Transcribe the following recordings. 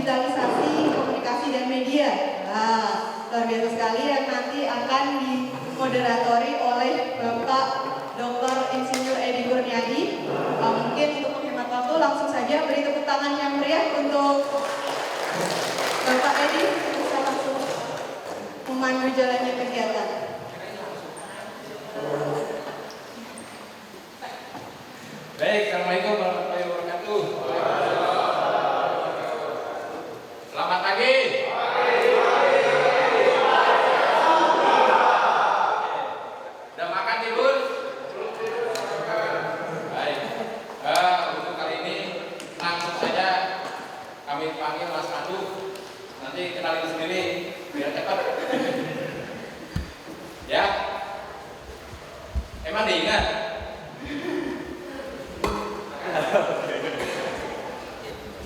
digitalisasi, komunikasi, dan media. Nah, luar biasa sekali yang nanti akan dimoderatori oleh Bapak Dr. Insinyur Edi Kurniadi. Mungkin untuk menghemat waktu langsung saja beri tepuk tangan yang meriah untuk Bapak Edi bisa langsung memandu jalannya kegiatan. Baik, Assalamualaikum warahmatullahi wabarakatuh. Selamat pagi. Udah makan tidur? Baik. Untuk kali ini langsung saja kami panggil Mas Pandu. Nanti kenalin sendiri biar cepat. Ya. Emang diingat?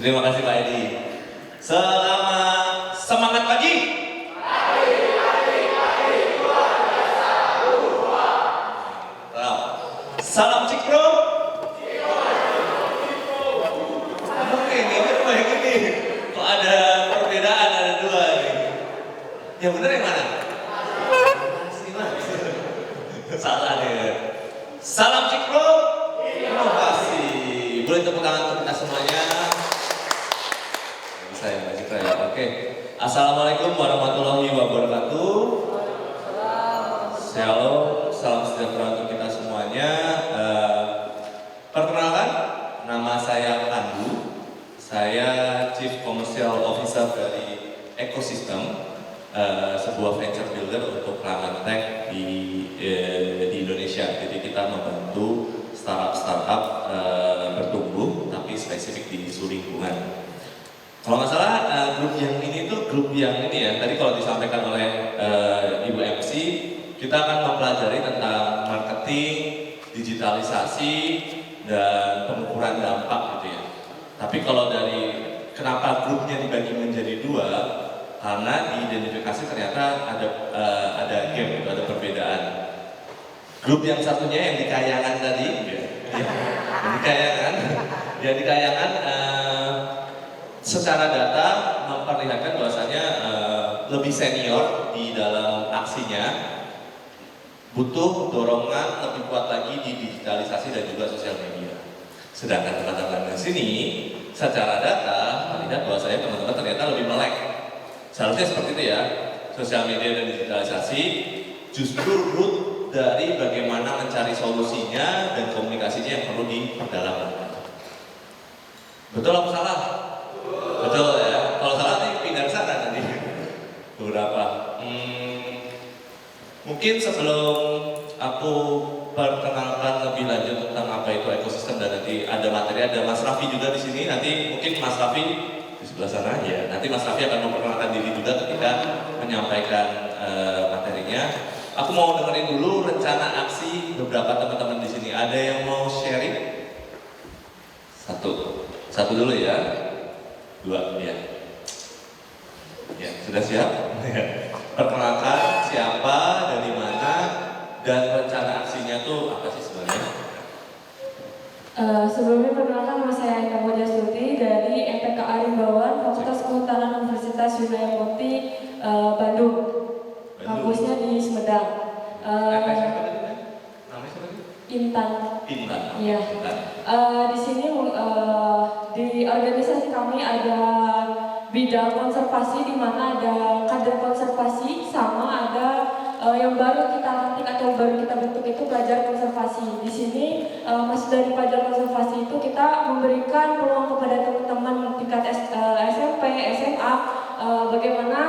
Terima kasih Pak Edi. Selamat semangat pagi. Salam Cikro. Oke, ini baik ini. Kok ada perbedaan, ada dua nih. Yang benar yang mana? Salah deh. Salam Cikro. Terima kasih. Boleh tepuk tangan untuk kita semuanya. Saya Mbak Citra ya. Oke. Assalamualaikum warahmatullahi wabarakatuh. Shalom, salam sejahtera untuk kita semuanya. Perkenalkan, nama saya Pandu. Saya Chief Commercial Officer dari Ecosystem, sebuah venture builder untuk climate tech di Indonesia. Jadi kita membantu startup bertumbuh, tapi spesifik di isu lingkungan. Kalau nggak salah, grup yang ini tuh grup yang ini ya. Tadi kalau disampaikan oleh Ibu MC, kita akan mempelajari tentang marketing, digitalisasi, dan pengukuran dampak gitu ya. Tapi kalau dari kenapa grupnya dibagi menjadi dua, karena diidentifikasi ternyata ada gap gitu, ada perbedaan. Grup yang satunya yang di Kayangan tadi, yang di Kayangan secara data memperlihatkan bahwasanya lebih senior di dalam aksinya, butuh dorongan lebih kuat lagi di digitalisasi dan juga sosial media. Sedangkan teman-teman di sini secara data melihat bahwasanya teman-teman ternyata lebih melek. Seharusnya seperti itu ya, sosial media dan digitalisasi justru root dari bagaimana mencari solusinya dan komunikasinya yang perlu diperdalam. Betul apa salah? Betul ya. Kalau salah nih pindah ke sana nanti. Beberapa. Mungkin sebelum aku perkenalkan lebih lanjut tentang apa itu ekosistem dan nanti ada materi, ada Mas Raffi juga di sini. Nanti mungkin Mas Raffi di sebelah sana ya. Nanti Mas Raffi akan memperkenalkan diri juga ketika menyampaikan materinya. Aku mau dengerin dulu rencana aksi beberapa teman-teman di sini. Ada yang mau sharing? Satu dulu ya. Dua ya. Ya, sudah siap? Perkenalkan siapa, dari mana, dan rencana aksinya tuh apa sih sebenarnya? Sebelumnya perkenalkan nama saya Eka Moja Stuti dari MPK Rimbawan, Fakultas Kehutanan Universitas Yunaya Mukti, Bandung. Kampusnya di Sumedang. Namanya siapa? Intan. Iya. Di sini di organisasi kami ada bidang konservasi, di mana ada kader konservasi, sama ada yang baru kita lantik atau baru kita bentuk itu pelajar konservasi. Di sini masuk dari pelajar konservasi itu kita memberikan peluang kepada teman-teman tingkat SMP, SMA, bagaimana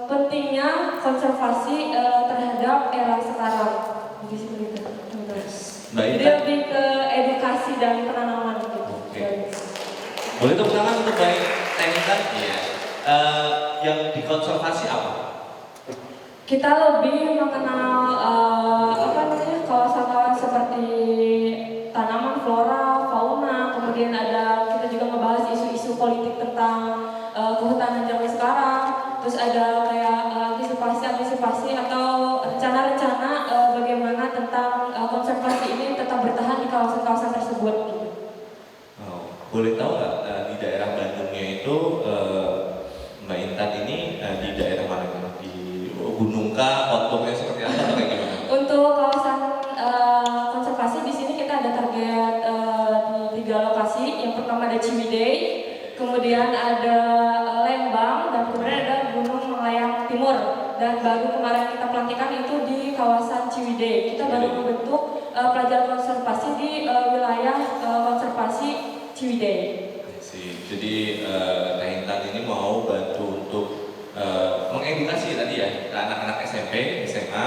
pentingnya konservasi terhadap era sekarang. Jadi seperti itu. Jadi lebih ke edukasi dan penanaman gitu. Oke. Boleh tepuk tangan untuk baik Intan? Iya. Yang dikonservasi apa? Kita lebih mengenal kawasan-kawasan seperti tanaman, flora, fauna, kemudian kita juga membahas isu-isu politik tentang kehutanan zaman sekarang, terus ada kayak antisipasi atau rencana-rencana bagaimana tentang konservasi ini tetap bertahan di kawasan-kawasan tersebut. Boleh tahu nggak di di daerah Bandungnya itu Mbak Intan ini di daerah mana? Di Gunung kah? Konturnya seperti apa atau kayak gimana? Untuk kawasan konservasi di sini kita ada target di 3 lokasi. Yang pertama ada Ciwidey, kemudian ada Lembang, dan kemudian ada Gunung Melayang Timur. Dan baru kemarin kita pelantikan itu di kawasan Ciwidey. Kita baru membentuk pelajar konservasi di wilayah konservasi Ciwidey. Jadi Kak Intan ini mau bantu untuk mengedukasi tadi ya ke anak-anak SMP, SMA,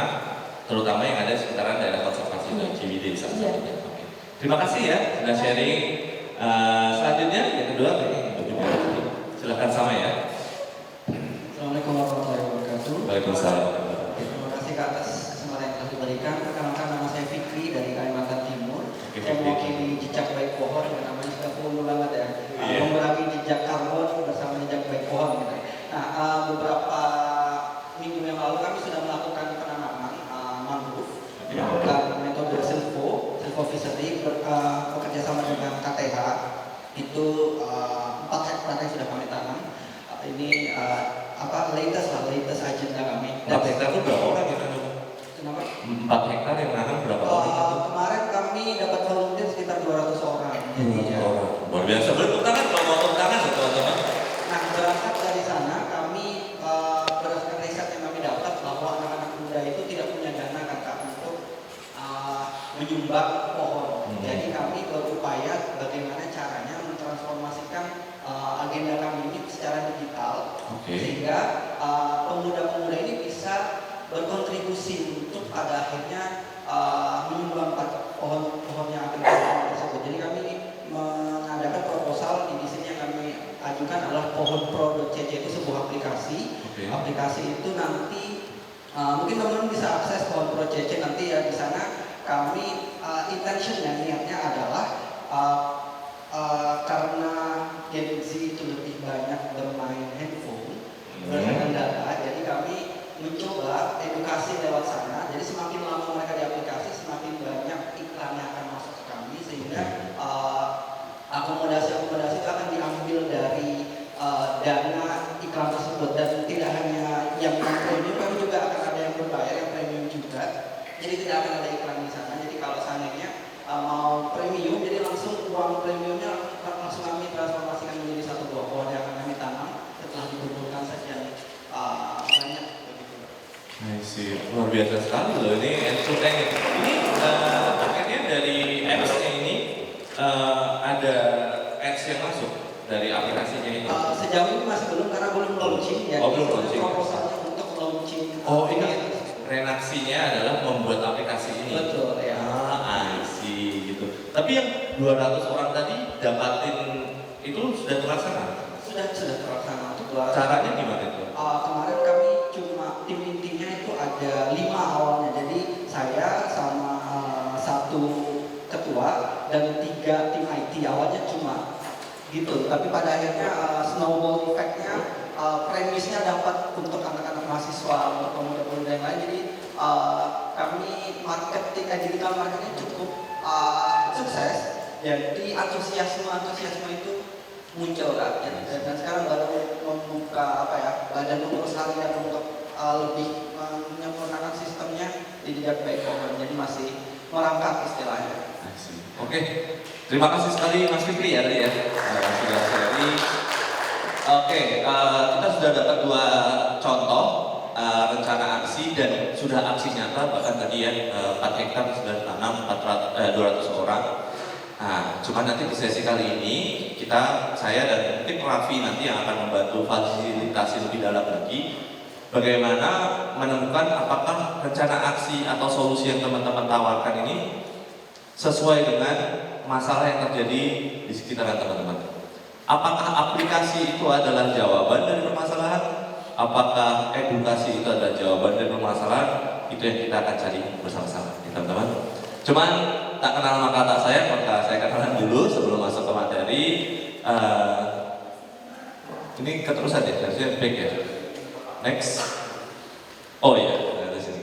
terutama yang ada di sekitaran daerah konservasi Ciwidey salah satunya. Oke. Terima kasih ya sudah sharing. Selanjutnya yang kedua ini silakan sama ya. Assalamualaikum warahmatullahi wabarakatuh. Waalaikumsalam. Terima kasih atas kesempatan yang telah diberikan. Perkenalkan, nama saya Fikri dari Kalimantan Timur. Saya mewakili jejak baik pohon yang namanya sudah umum banget ya. Mengurangi jejak karbon bersama jejak baik pohon. Gitu. Nah, beberapa minggu yang lalu kami sudah melakukan penanaman mangrove menggunakan metode silvofishery bekerja sama dengan KTH. Itu 4 hektar yang sudah kami tanam. Ini latest agenda kami. 4 hektar itu berapa orang yang nanam? Kenapa? 4 hektar yang nanam berapa orang? Kemarin kami dapat volunteer sekitar 200 orang. Jadi ya. Luar biasa. Bertepuk tangan kalau mau tepuk tangan ya teman-teman. Nah, berangkat dari sana kami berdasarkan riset yang kami dapat bahwa anak-anak muda itu tidak punya dana untuk menyumbang pohon. Jadi kami berupaya bagaimana caranya mentransformasikan agenda kami ini secara digital, sehingga pemuda-pemuda ini bisa berkontribusi untuk pada akhirnya menyumbang pohon-pohon yang akan ditanam tersebut. Jadi kami mengadakan proposal di sini yang kami ajukan adalah pohonpro.cc, itu sebuah aplikasi. Aplikasi itu nanti mungkin teman-teman bisa akses pohonpro.cc nanti ya. Di sana kami intentionnya, niatnya adalah karena Gen Z itu lebih banyak bermain handphone berdasarkan data, jadi kami mencoba edukasi lewat sana. Jadi semakin lama mereka di aplikasi, semakin banyak iklan yang akan masuk ke kami, sehingga akomodasi-akomodasi itu akan diambil dari dana iklan tersebut. Dan tidak hanya yang premium, kami juga akan ada yang berbayar, yang premium juga. Jadi tidak akan ada iklan di sana. Jadi kalau seandainya mau premium, jadi langsung uang premiumnya langsung kami transformasikan menjadi 1 buah pohon yang akan kami tanam setelah dikumpulkan sekian banyak. Luar biasa sekali loh ini entertaining. Ini akhirnya dari apps-nya ini ada ads yang masuk dari aplikasinya ini. Sejauh ini masih belum karena belum launching ya. Belum launching. Proposalnya untuk launching. Ini renaksinya adalah membuat aplikasi ini. Betul ya. I see gitu. Tapi yang 200 orang tadi dapatin itu sudah terlaksana? Sudah terlaksana untuk 200. Caranya gimana itu? Kemarin kami cuma tim intinya itu ada 5 awalnya. Jadi saya sama 1 ketua dan 3 tim IT awalnya cuma gitu. Tapi pada akhirnya snowball effect-nya, premisnya dapat untuk anak-anak mahasiswa, untuk pemuda-pemuda yang lain. Jadi kami digital marketing cukup sukses. Jadi antusiasme itu muncul kan. Dan sekarang baru membuka badan pengurus harian untuk lebih menyempurnakan sistemnya di jejak baik pohon. Jadi masih merangkak istilahnya. Oke, terima kasih sekali Mas Fikri ya tadi ya. Sudah sharing. Oke, kita sudah dapat 2 contoh rencana aksi dan sudah aksi nyata, bahkan tadi ya 4 hektar sudah ditanam 200 orang. Nah, cuma nanti di sesi kali ini saya dan tim Raffi nanti yang akan membantu fasilitasi lebih dalam lagi bagaimana menemukan apakah rencana aksi atau solusi yang teman-teman tawarkan ini sesuai dengan masalah yang terjadi di sekitaran teman-teman. Apakah aplikasi itu adalah jawaban dari permasalahan? Apakah edukasi itu adalah jawaban dari permasalahan? Itu yang kita akan cari bersama-sama, teman-teman. Cuman tak kenal maka tak saya, maka saya kenalan dulu sebelum masuk ke materi. Ini keterusan ya, harusnya back ya. Next. Oh iya, dari sini.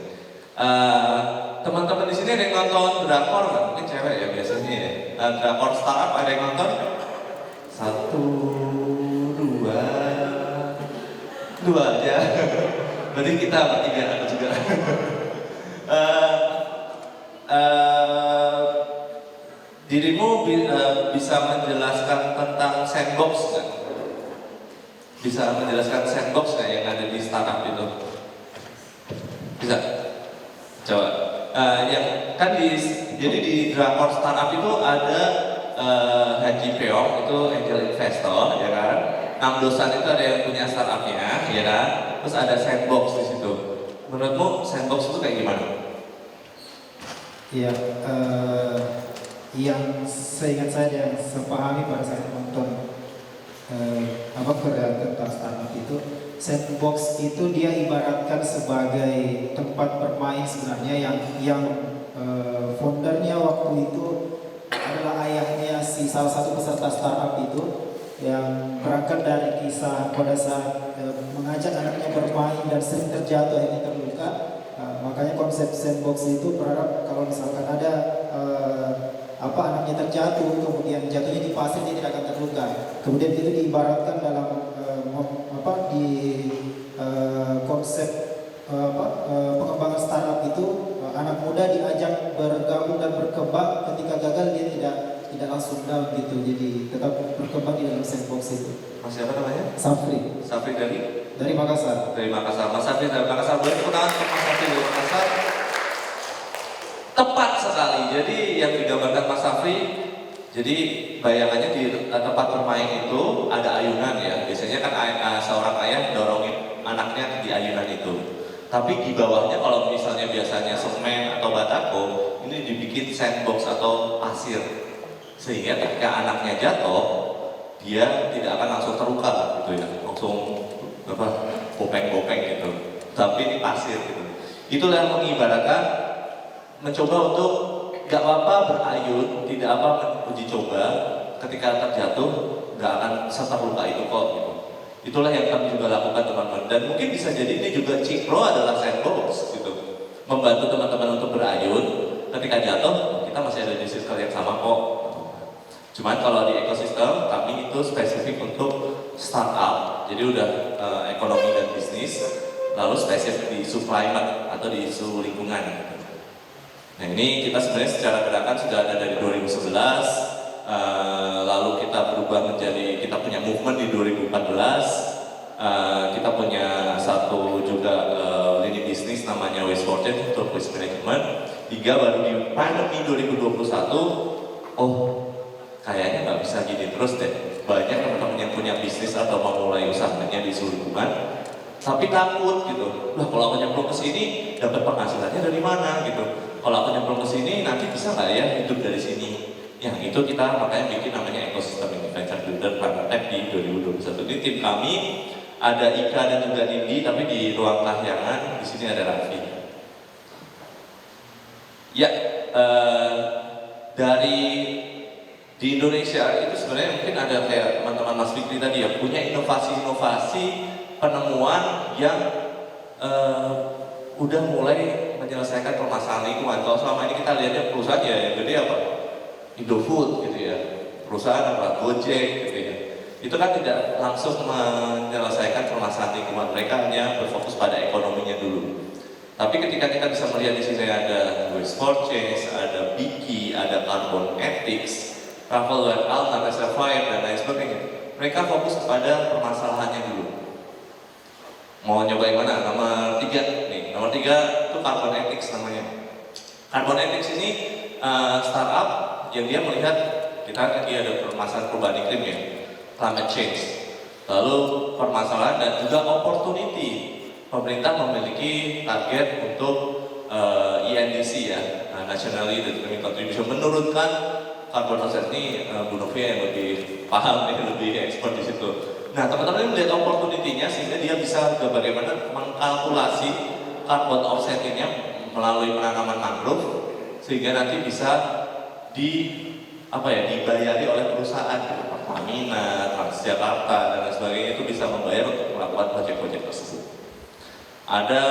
Teman-teman di sini ada yang nonton drakor nggak? Mungkin cewek ya biasanya ya. Drakor startup ada yang nonton? 1, Dua aja. Berarti kita bertiga, aku juga. Dirimu bisa menjelaskan tentang sandbox nggak? Bisa menjelaskan sandbox nggak yang ada di startup itu? Bisa? Coba. Yang kan jadi di drakor startup itu ada Haji Peong itu angel investor, ya kan? Namdosan itu ada yang punya startupnya, ya kan? Terus ada sandbox di situ. Menurutmu sandbox itu kayak gimana? Iya, yang seingat saya yang sepahami pada saat nonton Korea tentang startup itu, sandbox itu dia ibaratkan sebagai tempat bermain sebenarnya yang foundernya waktu itu adalah ayahnya si salah satu peserta startup itu yang berangkat dari kisah pada saat mengajak anaknya bermain dan sering terjatuh akhirnya terluka. Makanya konsep sandbox itu berharap kalau misalkan ada anaknya terjatuh kemudian jatuhnya di pasir dia tidak akan terluka. Kemudian itu diibaratkan dalam konsep pengembangan startup itu anak muda diajak bergabung dan berkembang, ketika gagal dia tidak langsung down gitu, jadi tetap berkembang di dalam sandbox itu. Mas siapa namanya? Safri. Safri Dari Makassar. Dari Makassar. Mas Safri dari Makassar. Boleh tepuk tangan untuk Mas Safri dari Makassar. Tepat sekali. Jadi yang digambarkan Mas Safri, jadi bayangannya di tempat bermain itu ada ayunan ya. Biasanya kan seorang ayah dorongin anaknya di ayunan itu. Tapi di bawahnya kalau misalnya biasanya semen atau batako, ini dibikin sandbox atau pasir. Sehingga ketika anaknya jatuh, dia tidak akan langsung terluka gitu ya. Langsung bopeng-bopeng gitu. Tapi ini pasir gitu. Itulah yang mengibaratkan mencoba untuk gak apa-apa berayun, tidak apa uji coba, ketika terjatuh gak akan seterluka itu kok gitu. Itulah yang kami juga lakukan teman-teman, dan mungkin bisa jadi ini juga Cikro adalah sandbox gitu, membantu teman-teman untuk berayun. Ketika jatuh kita masih ada di circle yang sama kok. Cuman kalau di ekosistem kami itu spesifik untuk startup, jadi udah ekonomi dan bisnis, lalu spesifik di isu climate atau di isu lingkungan. Nah ini kita sebenarnya secara gerakan sudah ada dari 2011, lalu kita berubah menjadi, kita punya movement di 2014, kita punya satu juga lini bisnis namanya Waste Fortune untuk waste management, hingga baru di pandemi 2021, kayaknya nggak bisa gini terus deh. Banyak teman-teman yang punya bisnis atau mau mulai usahanya di isu lingkungan, tapi takut gitu. Lah kalau aku nyemplung ke sini dapat penghasilannya dari mana gitu. Kalau aku nyemplung ke sini nanti bisa nggak ya hidup dari sini? Yang itu kita makanya bikin namanya ekosistem venture builder Planetech di 2021. Ini tim kami ada Ika dan juga Nindi, tapi di ruang kahyangan di sini ada Raffi. Ya, dari di Indonesia itu sebenarnya mungkin ada kayak teman-teman Mas Fikri tadi ya, punya inovasi-inovasi penemuan yang udah mulai menyelesaikan permasalahan lingkungan. Kalau selama ini kita lihatnya perusahaan ya yang gede apa? Indofood gitu ya, perusahaan apa? Gojek gitu ya. Itu kan tidak langsung menyelesaikan permasalahan lingkungan, mereka hanya berfokus pada ekonominya dulu. Tapi ketika kita bisa melihat di sini ada Waste for Change, ada Biki, ada Carbon Ethics, Travel Web Alta, Reservoir, dan lain sebagainya. Mereka fokus kepada permasalahannya dulu. Mau nyoba yang mana? Nomor 3 nih. Nomor 3 itu Carbon Ethics namanya. Carbon Ethics ini startup yang dia melihat kita lagi ada permasalahan perubahan iklim ya, climate change. Lalu permasalahan dan juga opportunity. Pemerintah memiliki target untuk ENDC ya, Nationally Determined Contribution, menurunkan carbon offset. Ini Bu Novia yang lebih paham, lebih expert di situ. Nah, teman-teman melihat opportunity-nya sehingga dia bisa juga bagaimana mengkalkulasi carbon offset-nya melalui penanaman mangrove sehingga nanti bisa dibayari oleh perusahaan Pertamina, Transjakarta dan lain sebagainya, itu bisa membayar untuk melakukan proyek-proyek tersebut. Ada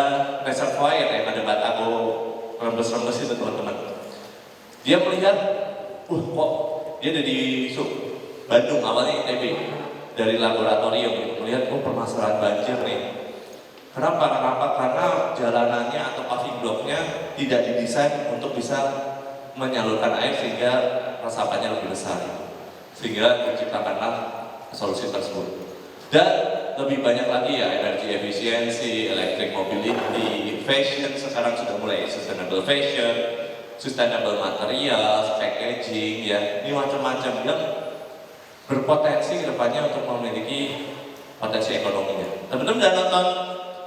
reservoir yang ada batako rembes-rembes itu teman-teman. Dia melihat, kok dia ada di Bandung awalnya ITB. Dari laboratorium melihat permasalahan banjir nih Kenapa? Karena jalanannya atau paving blocknya tidak didesain untuk bisa menyalurkan air sehingga resapannya lebih besar, sehingga diciptakanlah solusi tersebut. Dan lebih banyak lagi ya, energi efisiensi, electric mobility, fashion sekarang sudah mulai sustainable fashion, sustainable materials, packaging, ya ini macam-macam yang berpotensi kedepannya untuk memiliki potensi ekonominya. Teman-teman udah nonton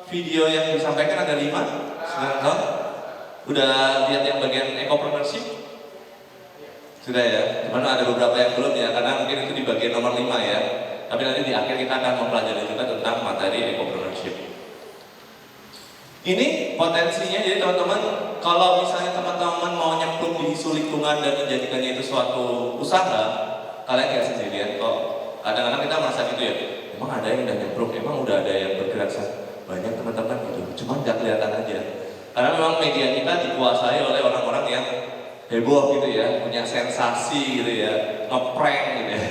video yang disampaikan ada 5? Sudah nonton? Udah lihat yang bagian ecopreneurship? Sudah ya? Cuman ada beberapa yang belum ya, karena mungkin itu di bagian nomor 5 ya. Tapi nanti di akhir kita akan mempelajari juga tentang materi ecopreneurship. Ini potensinya, jadi teman-teman, kalau misalnya teman-teman mau nyemplung di isu lingkungan dan menjadikannya itu suatu usaha, kalian nggak sendirian kok. Kadang-kadang kita merasa gitu ya, emang ada yang udah nyemplung, emang udah ada yang bergerak banyak teman-teman gitu, cuma nggak kelihatan aja. Karena memang media kita dikuasai oleh orang-orang yang heboh gitu ya, punya sensasi gitu ya, ngeprank gitu ya.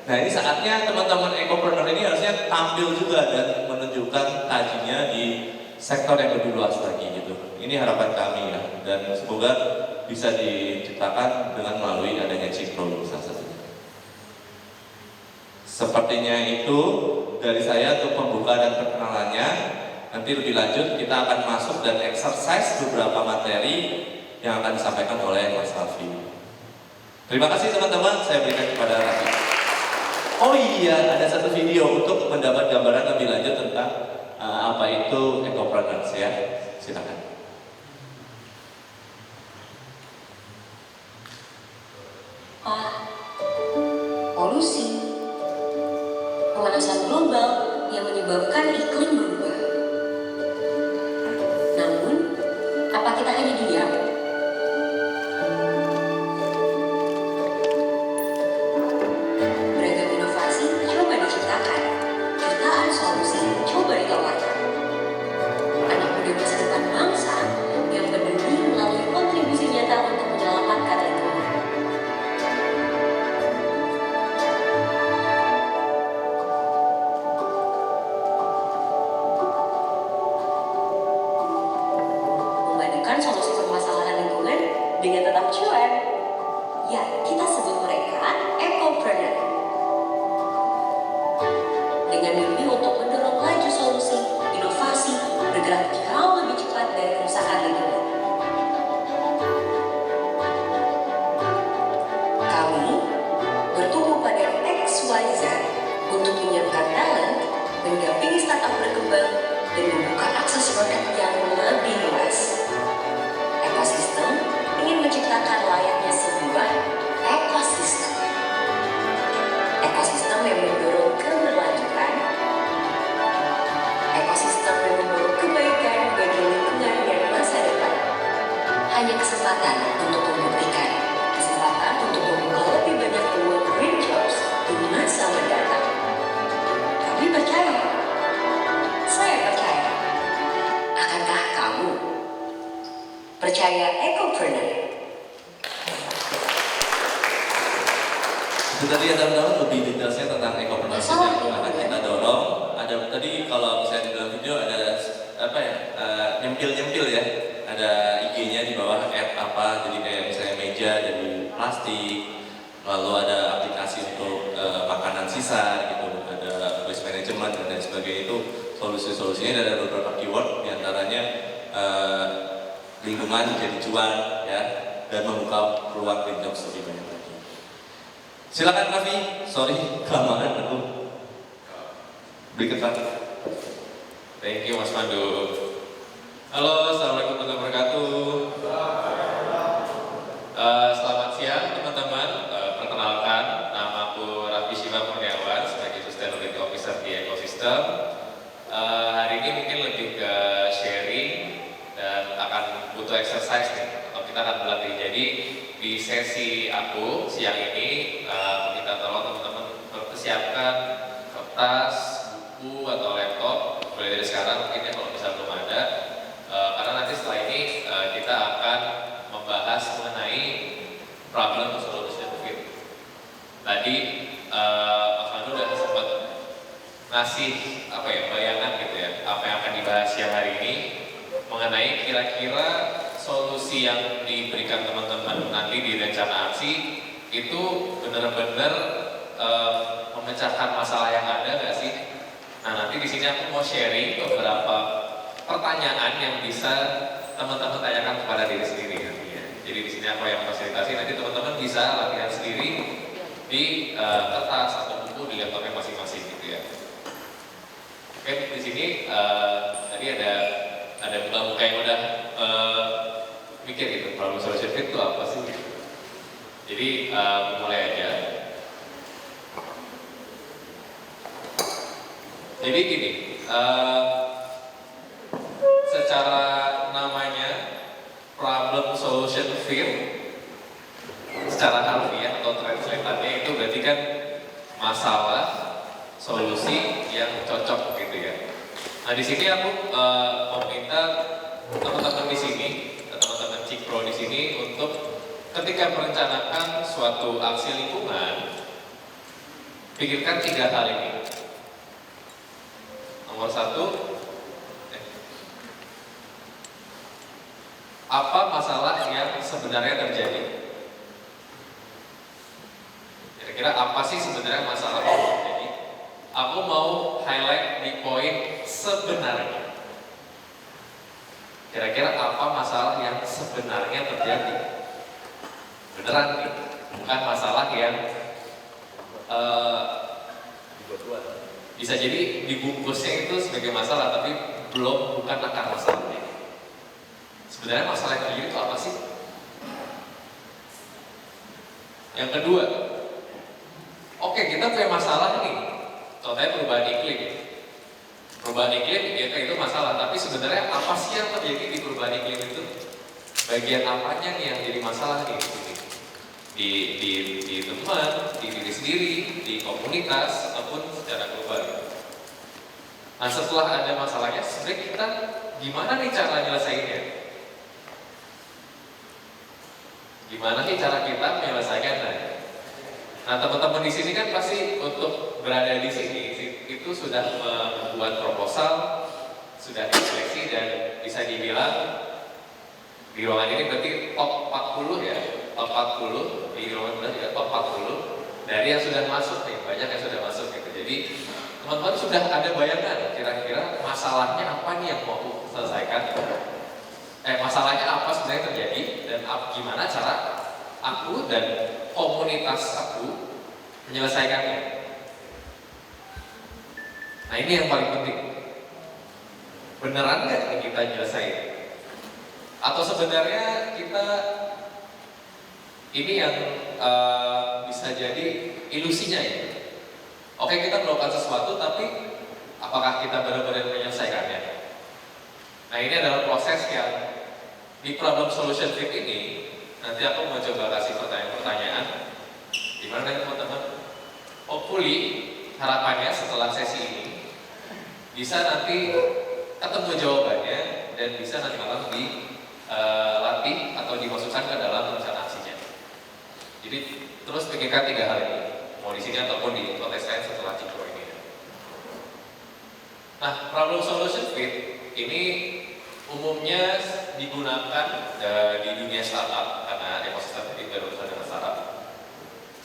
Nah ini saatnya teman-teman ekopreneur ini harusnya tampil juga dan menunjukkan tajinya di sektor yang lebih luas lagi gitu. Ini harapan kami ya, dan semoga bisa diciptakan dengan melalui adanya Cikro salah satunya. Sepertinya itu dari saya untuk pembuka dan perkenalannya. Nanti lebih lanjut kita akan masuk dan exercise beberapa materi yang akan disampaikan oleh Mas Alfi. Terima kasih teman-teman, saya berikan kepada Raffi. Oh iya, ada satu video untuk mendapat gambaran lebih lanjut tentang apa itu ekopreneurs ya. Silakan. Polusi, pemanasan global yang menyebabkan iklim berubah. Namun, apa kita hanya diam? Beragam inovasi coba diciptakan, jutaan solusi coba ditawarkan. Anak muda masa depan bangsa yang peduli melalui kontribusi nyata untuk menyelamatkan lingkungan. Solusi permasalahan lingkungan dengan tetap cuan. Ya, kita sebut mereka ekopreneur. Dengan mimpi untuk mendorong laju solusi, inovasi, bergerak jauh lebih cepat dari kerusakan lingkungan. Kami bertumbuh pada XYZ untuk menyiapkan talent, mendampingi startup berkembang, dan membuka akses market yang lebih luas. Ekosistem ingin menciptakan layaknya sebuah ekosistem. Ekosistem yang mendorong keberlanjutan. Ekosistem yang membawa kebaikan bagi lingkungan dan masa depan. Hanya kesempatan untuk membuktikan, kesempatan untuk membuka lebih banyak peluang green jobs di masa mendatang. Kami percaya, saya percaya. Akankah kamu percaya ekopreneur? Itu tadi ya teman-teman, lebih detailnya tentang ekopreneurship yang akan kita dorong. Ada tadi kalau misalnya di dalam video ada apa ya, nyempil-nyempil ya, ada IG-nya di bawah apa, jadi kayak misalnya meja jadi plastik, lalu ada aplikasi untuk makanan sisa gitu, ada waste management dan lain sebagainya. Itu solusi-solusinya ada beberapa keyword, diantaranya lingkungan jadi cuan ya, dan membuka peluang green jobs lebih banyak lagi. Silakan Raffi, sorry kelamaan aku. Berikut Pak. Thank you Mas Pandu. Halo, assalamualaikum warahmatullahi wabarakatuh. Selamat siang teman-teman. Perkenalkan, nama aku Raffi Shiva Kurniawan sebagai Sustainability Officer di Ekosistem. Hari ini mungkin lebih ke sharing dan akan butuh exercise nih, atau kita akan berlatih. Jadi di sesi aku siang ini kita tolong teman-teman persiapkan kertas, buku atau laptop mulai dari sekarang mungkin ya, kalau misalnya belum ada, karena nanti setelah ini kita akan membahas mengenai problem solution fit. Tadi Mas Pandu udah sempat ngasih apa ya, bayangan gitu ya, apa yang akan dibahas dibahas siang hari ini mengenai kira-kira solusi yang diberikan teman-teman nanti di rencana aksi itu benar-benar memecahkan masalah yang ada nggak sih? Nah, nanti di sini aku mau sharing beberapa pertanyaan yang bisa teman-teman tanyakan kepada diri sendiri nantinya. Jadi di sini aku yang fasilitasi, nanti teman-teman bisa latihan sendiri di kertas atau buku di laptopnya masing-masing gitu ya. Oke, di sini tadi ada muka yang udah mikir gitu, problem solution fit itu apa sih? Jadi mulai aja. Jadi gini, secara namanya problem solution fit, secara harfiah atau translate-nya itu berarti kan masalah solusi yang cocok gitu ya. Nah di sini aku meminta teman-teman di sini, teman-teman Cikpro di sini untuk ketika merencanakan suatu aksi lingkungan, pikirkan 3 hal ini. Nomor 1, apa masalah yang sebenarnya terjadi? Kira-kira apa sih sebenarnya masalah yang terjadi? Aku mau highlight di poin sebenarnya. Kira-kira apa masalah yang sebenarnya terjadi? Beneran nih, bukan masalah yang bisa jadi dibungkusnya itu sebagai masalah, tapi bukan akar masalahnya. Sebenarnya masalah yang terjadi itu apa sih? Yang kedua, oke, kita punya masalah nih. Contohnya perubahan iklim. Perubahan iklim itu masalah, tapi sebenarnya apa sih yang terjadi di perubahan iklim itu? Bagian apanya nih yang jadi masalah nih? Di teman, di diri sendiri, di komunitas, ataupun secara global. Nah setelah ada masalahnya, sebenarnya kita gimana nih cara nyelesainnya? Gimana nih cara kita menyelesaikannya? Nah teman-teman di sini kan pasti untuk berada di sini itu sudah membuat proposal, sudah diseleksi dan bisa dibilang di ruangan ini berarti top 40 ya, top 40 di ruangan benar juga top 40 dari yang sudah masuk nih, banyak yang sudah masuk gitu. Jadi teman-teman sudah ada bayangan kira-kira masalahnya apa nih yang mau selesaikan? Masalahnya apa sebenarnya terjadi dan gimana cara aku dan komunitas aku menyelesaikannya. Nah ini yang paling penting. Beneran nggak nih kita nyelesain? Atau sebenarnya kita ini yang bisa jadi ilusinya ya. Oke, kita melakukan sesuatu, tapi apakah kita benar-benar menyelesaikannya? Nah ini adalah proses yang di problem solution fit ini. Nanti aku mau coba kasih pertanyaan-pertanyaan di mana teman-teman hopefully harapannya setelah sesi ini bisa nanti ketemu jawabannya dan bisa nanti malam dilatih atau dimasukkan ke dalam rencana aksinya. Jadi terus pikirkan 3 hal ini, mau di sini ataupun di konteks lain setelah Cikpro ini. Nah, problem solution fit ini umumnya digunakan di dunia startup karena ekosistem ini berurusan dengan startup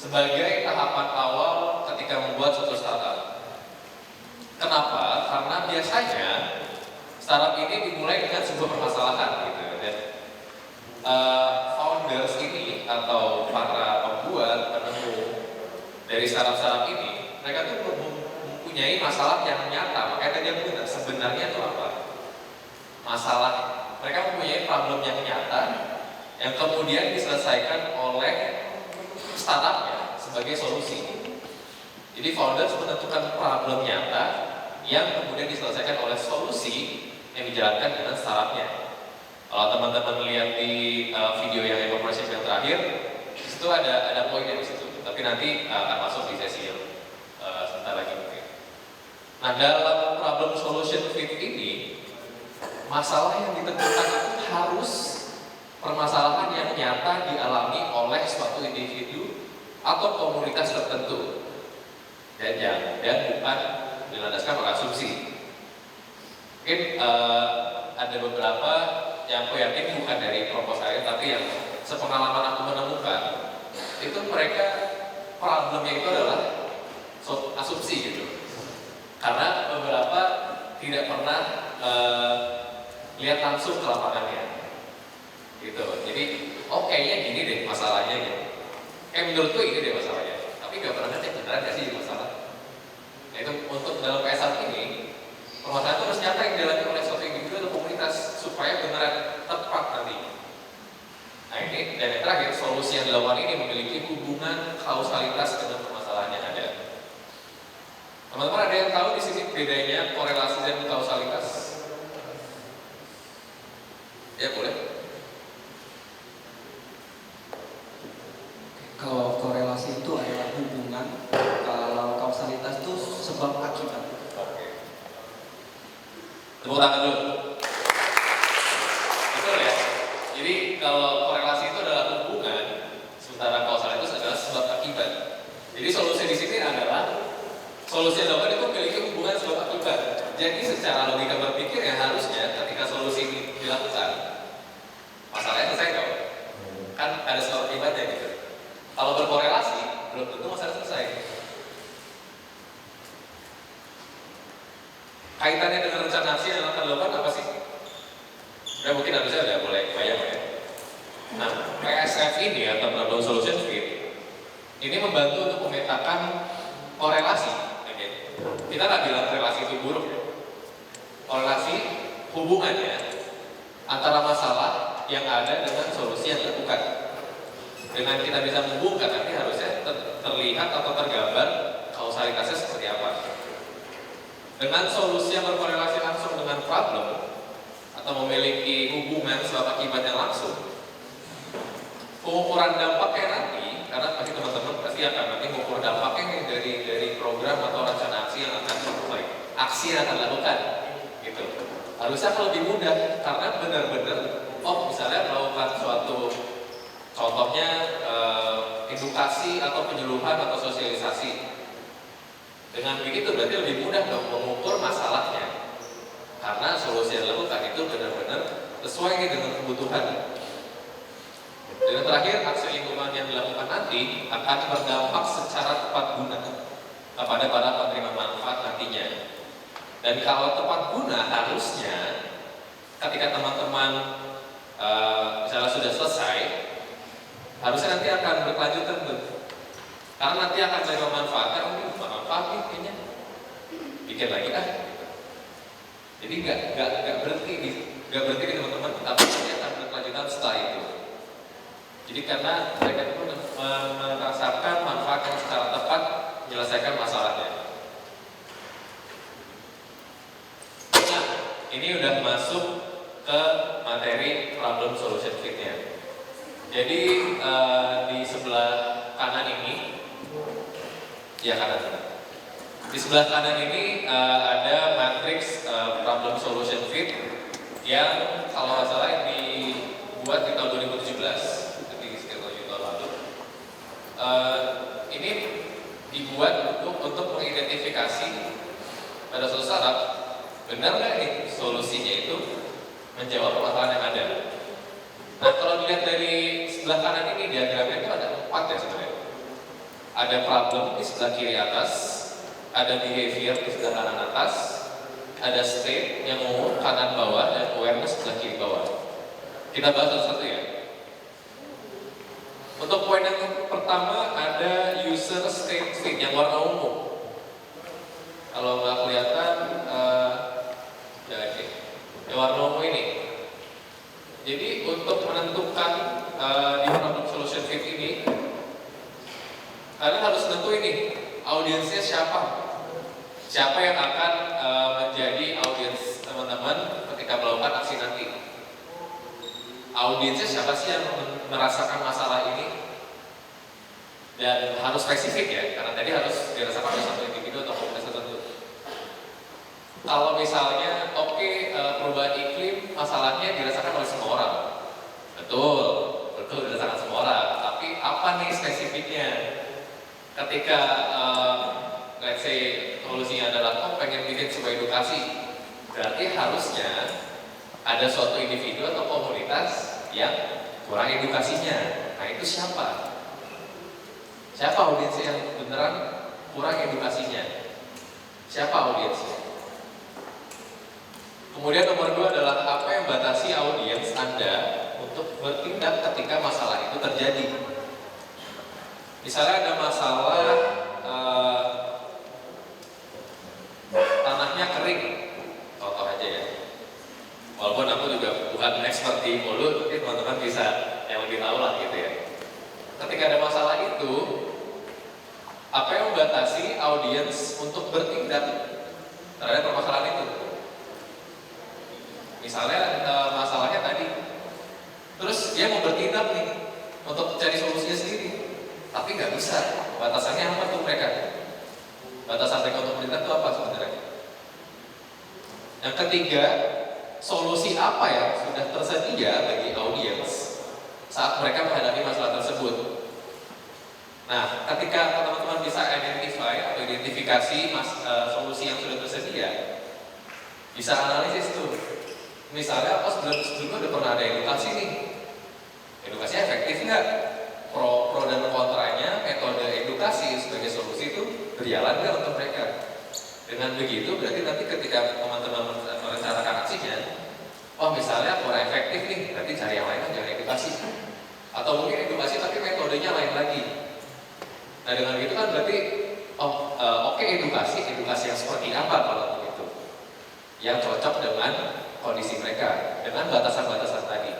sebagai tahapan awal ketika membuat suatu startup. Kenapa? Karena biasanya startup ini dimulai dengan sebuah permasalahan gitu, dan founders ini atau para pembuat penemu dari startup ini mereka tuh mempunyai masalah yang nyata. Makanya tadi aku bilang sebenarnya itu apa? Masalah, mereka mempunyai problem yang nyata yang kemudian diselesaikan oleh startupnya sebagai solusi. Jadi founders menentukan problem nyata yang kemudian diselesaikan oleh solusi yang dijalankan dengan startupnya. Kalau teman-teman lihat di video yang evaluasi yang terakhir, di situ ada poinnya di situ. Tapi nanti akan masuk di sesi yang sebentar lagi mungkin. Nah dalam problem solution fit ini, masalah yang ditentukan itu harus permasalahan yang nyata dialami oleh suatu individu atau komunitas tertentu dan bukan dilandaskan oleh asumsi. Mungkin ada beberapa yang aku yakin bukan dari proposal tapi yang sepengalaman aku menemukan itu mereka problemnya itu adalah asumsi gitu. Karena beberapa tidak pernah lihat langsung ke lapangannya gitu. Jadi kayaknya gini deh masalahnya gitu. Menurutku ini deh masalahnya, tapi gak pernah ngecek beneran gak sih masalah. Nah itu untuk dalam PSR ini permasalahan itu harus nyata yang dialami oleh suatu individu atau komunitas supaya beneran tepat nanti. Nah ini, dan yang terakhir, solusi yang dilakukan ini memiliki hubungan kausalitas dengan permasalahan yang ada. Teman-teman ada yang tahu di sini bedanya korelasi dan kausalitas? Ya boleh. Kalau korelasi itu adalah hubungan, kalau kausalitas itu sebab akibat. Oke. Tepuk tangan dulu. Betul ya? Jadi kalau korelasi itu adalah hubungan, sementara kausalitas adalah sebab akibat. Jadi solusi di sini adalah solusi yang dilakukan itu memiliki hubungan sebab akibat. Jadi secara logika berpikir ya harusnya ketika solusi ini dilakukan, masalahnya selesai dong. Kan ada sebab akibatnya gitu. Kalau berkorelasi, belum tentu masalah selesai. Kaitannya dengan rencana aksi yang akan dilakukan apa sih? Udah mungkin harusnya udah mulai kebayang ya. Nah, PSF ini atau Problem Solution Fit ini membantu untuk memetakan korelasi. Kita nggak bilang relasi itu buruk ya. Korelasi hubungannya antara masalah yang ada dengan solusi yang dilakukan. Dengan kita bisa menghubungkan nanti harusnya terlihat atau tergambar kausalitasnya seperti apa. Dengan solusi yang berkorelasi langsung dengan problem atau memiliki hubungan sebab akibat yang langsung, pengukuran dampaknya nanti, karena pasti teman-teman pasti akan nanti mengukur dampaknya dari program atau rencana aksi yang akan aksi yang akan dilakukan, gitu. Harusnya lebih mudah karena benar-benar, misalnya melakukan suatu contohnya edukasi atau penyuluhan atau sosialisasi. Dengan begitu berarti lebih mudah mengukur masalahnya. Karena solusi yang dilakukan itu benar-benar sesuai dengan kebutuhan. Dan yang terakhir, aksi lingkungan yang dilakukan nanti akan berdampak secara tepat guna kepada para penerima manfaat nantinya. Dan kalau tepat guna harusnya ketika teman-teman misalnya sudah selesai, harusnya nanti akan berkelanjutan tuh. Karena nanti akan menerima manfaatnya, manfaat nih kayaknya bikin lagi Jadi nggak berhenti di teman-teman, tapi nanti akan berkelanjutan setelah itu. Jadi karena mereka itu merasakan manfaat yang secara tepat menyelesaikan masalahnya. Nah, ini udah masuk ke materi problem solution fit-nya. Jadi di sebelah kanan ini, ya kanan. Di sebelah kanan ini ada matriks problem solution fit yang kalau nggak salah dibuat di tahun 2017, jadi sekitar 7 tahun lalu. Ini dibuat untuk mengidentifikasi pada suatu saat benar nggak nih solusinya itu menjawab permasalahan yang ada. Nah kalau dilihat dari sebelah kanan ini diagramnya itu ada 4 ya sebenarnya. Ada problem di sebelah kiri atas, ada behavior di sebelah kanan atas, ada state yang umum kanan bawah, dan awareness sebelah kiri bawah. Kita bahas satu-satu ya. Untuk poin yang pertama ada user state yang warna ungu. Kalau nggak kelihatan, yang warna ungu ini. Jadi untuk menentukan di problem solution fit ini, kalian harus tentu ini audiensnya siapa yang akan menjadi audiens teman-teman ketika melakukan aksi nanti. Audiensnya siapa sih yang merasakan masalah ini, dan harus spesifik ya, karena tadi harus dirasakan oleh satu individu atau komunitas tertentu. Kalau misalnya perubahan iklim masalahnya dirasakan oleh semua orang, betul dirasakan semua orang, tapi apa nih spesifiknya? Ketika let's say solusinya adalah pengen bikin sebuah edukasi, Berarti harusnya ada suatu individu atau komunitas yang kurang edukasinya. Nah itu siapa? Siapa audiens yang beneran kurang edukasinya? Siapa audiensnya? Kemudian nomor 2 adalah apa yang batasi audiens Anda untuk bertindak ketika masalah itu terjadi. Misalnya ada masalah tanahnya kering, contoh aja ya. Walaupun aku juga bukan expert di hulu, tapi teman-teman bisa yang lebih tahu lah gitu ya. Ketika ada masalah itu, apa yang membatasi audiens untuk bertindak terhadap permasalahan itu? Misalnya masalahnya tadi, terus dia mau bertindak nih untuk cari solusinya sendiri, tapi nggak bisa. Batasannya apa tuh mereka? Batasan mereka untuk bertindak itu apa sebenarnya? Yang ketiga, solusi apa yang sudah tersedia bagi audiens saat mereka menghadapi masalah tersebut? Nah, ketika teman-teman bisa identifikasi solusi yang sudah tersedia, bisa analisis tuh. Misalnya, sebelumnya udah pernah ada edukasi nih. Edukasinya efektif nggak? Pro dan kontranya, metode edukasi sebagai solusi itu berjalan nggak untuk mereka? Dengan begitu, berarti nanti ketika teman-teman merencanakan aksinya, oh misalnya kurang efektif nih, berarti cari yang lain, jangan edukasi. Atau mungkin edukasi tapi metodenya lain lagi. Nah dengan gitu kan berarti, oke, edukasi yang seperti apa kalau begitu? Yang cocok dengan kondisi mereka, dengan batasan-batasan tadi.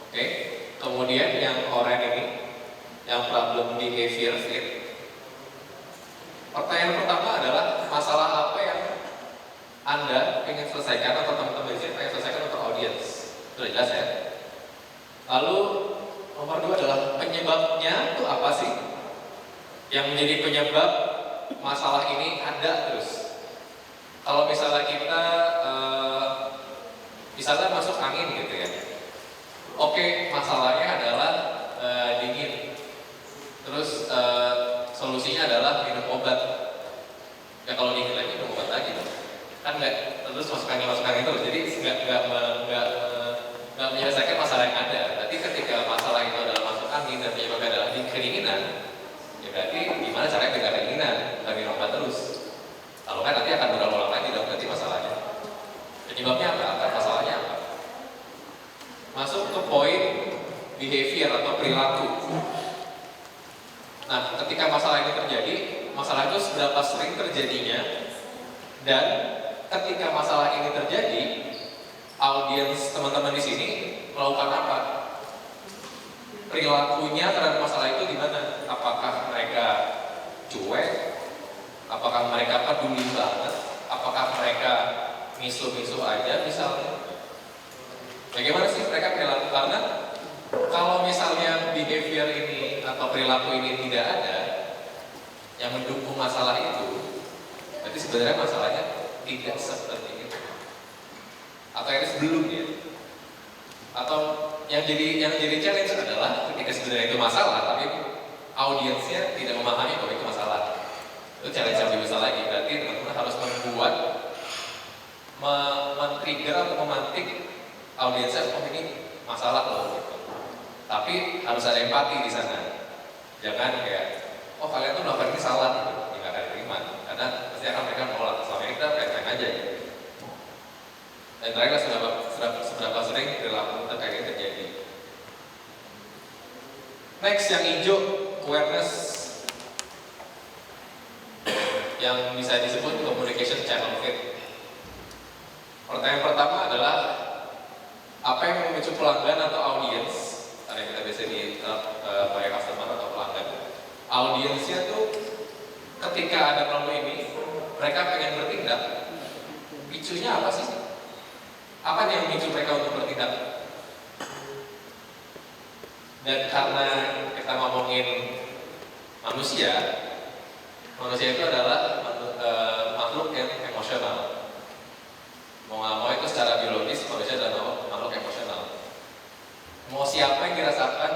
Oke, kemudian yang oranye ini, yang problem behavior fit. Pertanyaan pertama adalah masalah apa yang Anda ingin selesaikan atau teman-teman di sini ingin selesaikan untuk audiens. Sudah jelas ya? Lalu nomor 2 adalah penyebabnya itu apa sih? Yang menjadi penyebab masalah ini ada terus. Kalau misalnya kita misalnya masuk angin gitu ya. Oke, masalahnya adalah dingin. Terus solusinya adalah minum obat. Ya kalau dingin lagi minum obat lagi dong. Kan nggak terus masuk angin terus. Jadi nggak menyelesaikan masalah yang ada. Berarti ketika masalah itu adalah masuk angin dan penyebabnya adalah kedinginan, ya berarti gimana caranya dengan kedinginan? Nggak minum obat terus. Kalau kan nanti akan berulang-ulang lagi dong nanti masalahnya. Penyebabnya apa? Akar masalahnya apa? Masuk ke poin behavior atau perilaku. Nah, ketika masalah ini terjadi, masalah itu seberapa sering terjadinya, dan ketika masalah ini terjadi, audiens teman-teman di sini melakukan apa? Perilakunya terhadap masalah itu gimana? Apakah mereka cuek? Apakah mereka peduli banget? Apakah mereka misuh-misuh aja misalnya? Bagaimana sih mereka perilaku? Karena kalau misalnya behavior ini atau perilaku ini tidak ada yang mendukung masalah itu, berarti sebenarnya masalahnya tidak seperti itu. Atau yang sebelumnya. Atau yang jadi challenge adalah ketika sebenarnya itu masalah, tapi audiensnya tidak memahami bahwa itu masalah. Itu challenge yang lebih besar lagi. Berarti teman-teman harus membuat, men-trigger atau memantik audiensnya, oh ini masalah loh gitu. Tapi harus ada empati di sana. Jangan kayak, oh kalian tuh melakukan ini salah gitu. Ya nggak akan terima. Karena pasti akan mereka menolak. Selama ini kita pengen aja gitu. Dan terakhir seberapa sering perilaku terkait ini terjadi. Next yang hijau, awareness, yang bisa disebut communication channel fit. Pertanyaan pertama adalah apa yang memicu pelanggan atau audiens? Karena kita biasa di baik customer atau pelanggan. Audiensnya tuh ketika ada problem ini, mereka pengen bertindak. Picunya apa sih? Apa yang memicu mereka untuk bertindak? Dan karena kita ngomongin manusia itu adalah makhluk yang emosional. Mau nggak mau itu secara biologis manusia adalah makhluk emosional. Mau siapa yang dirasakan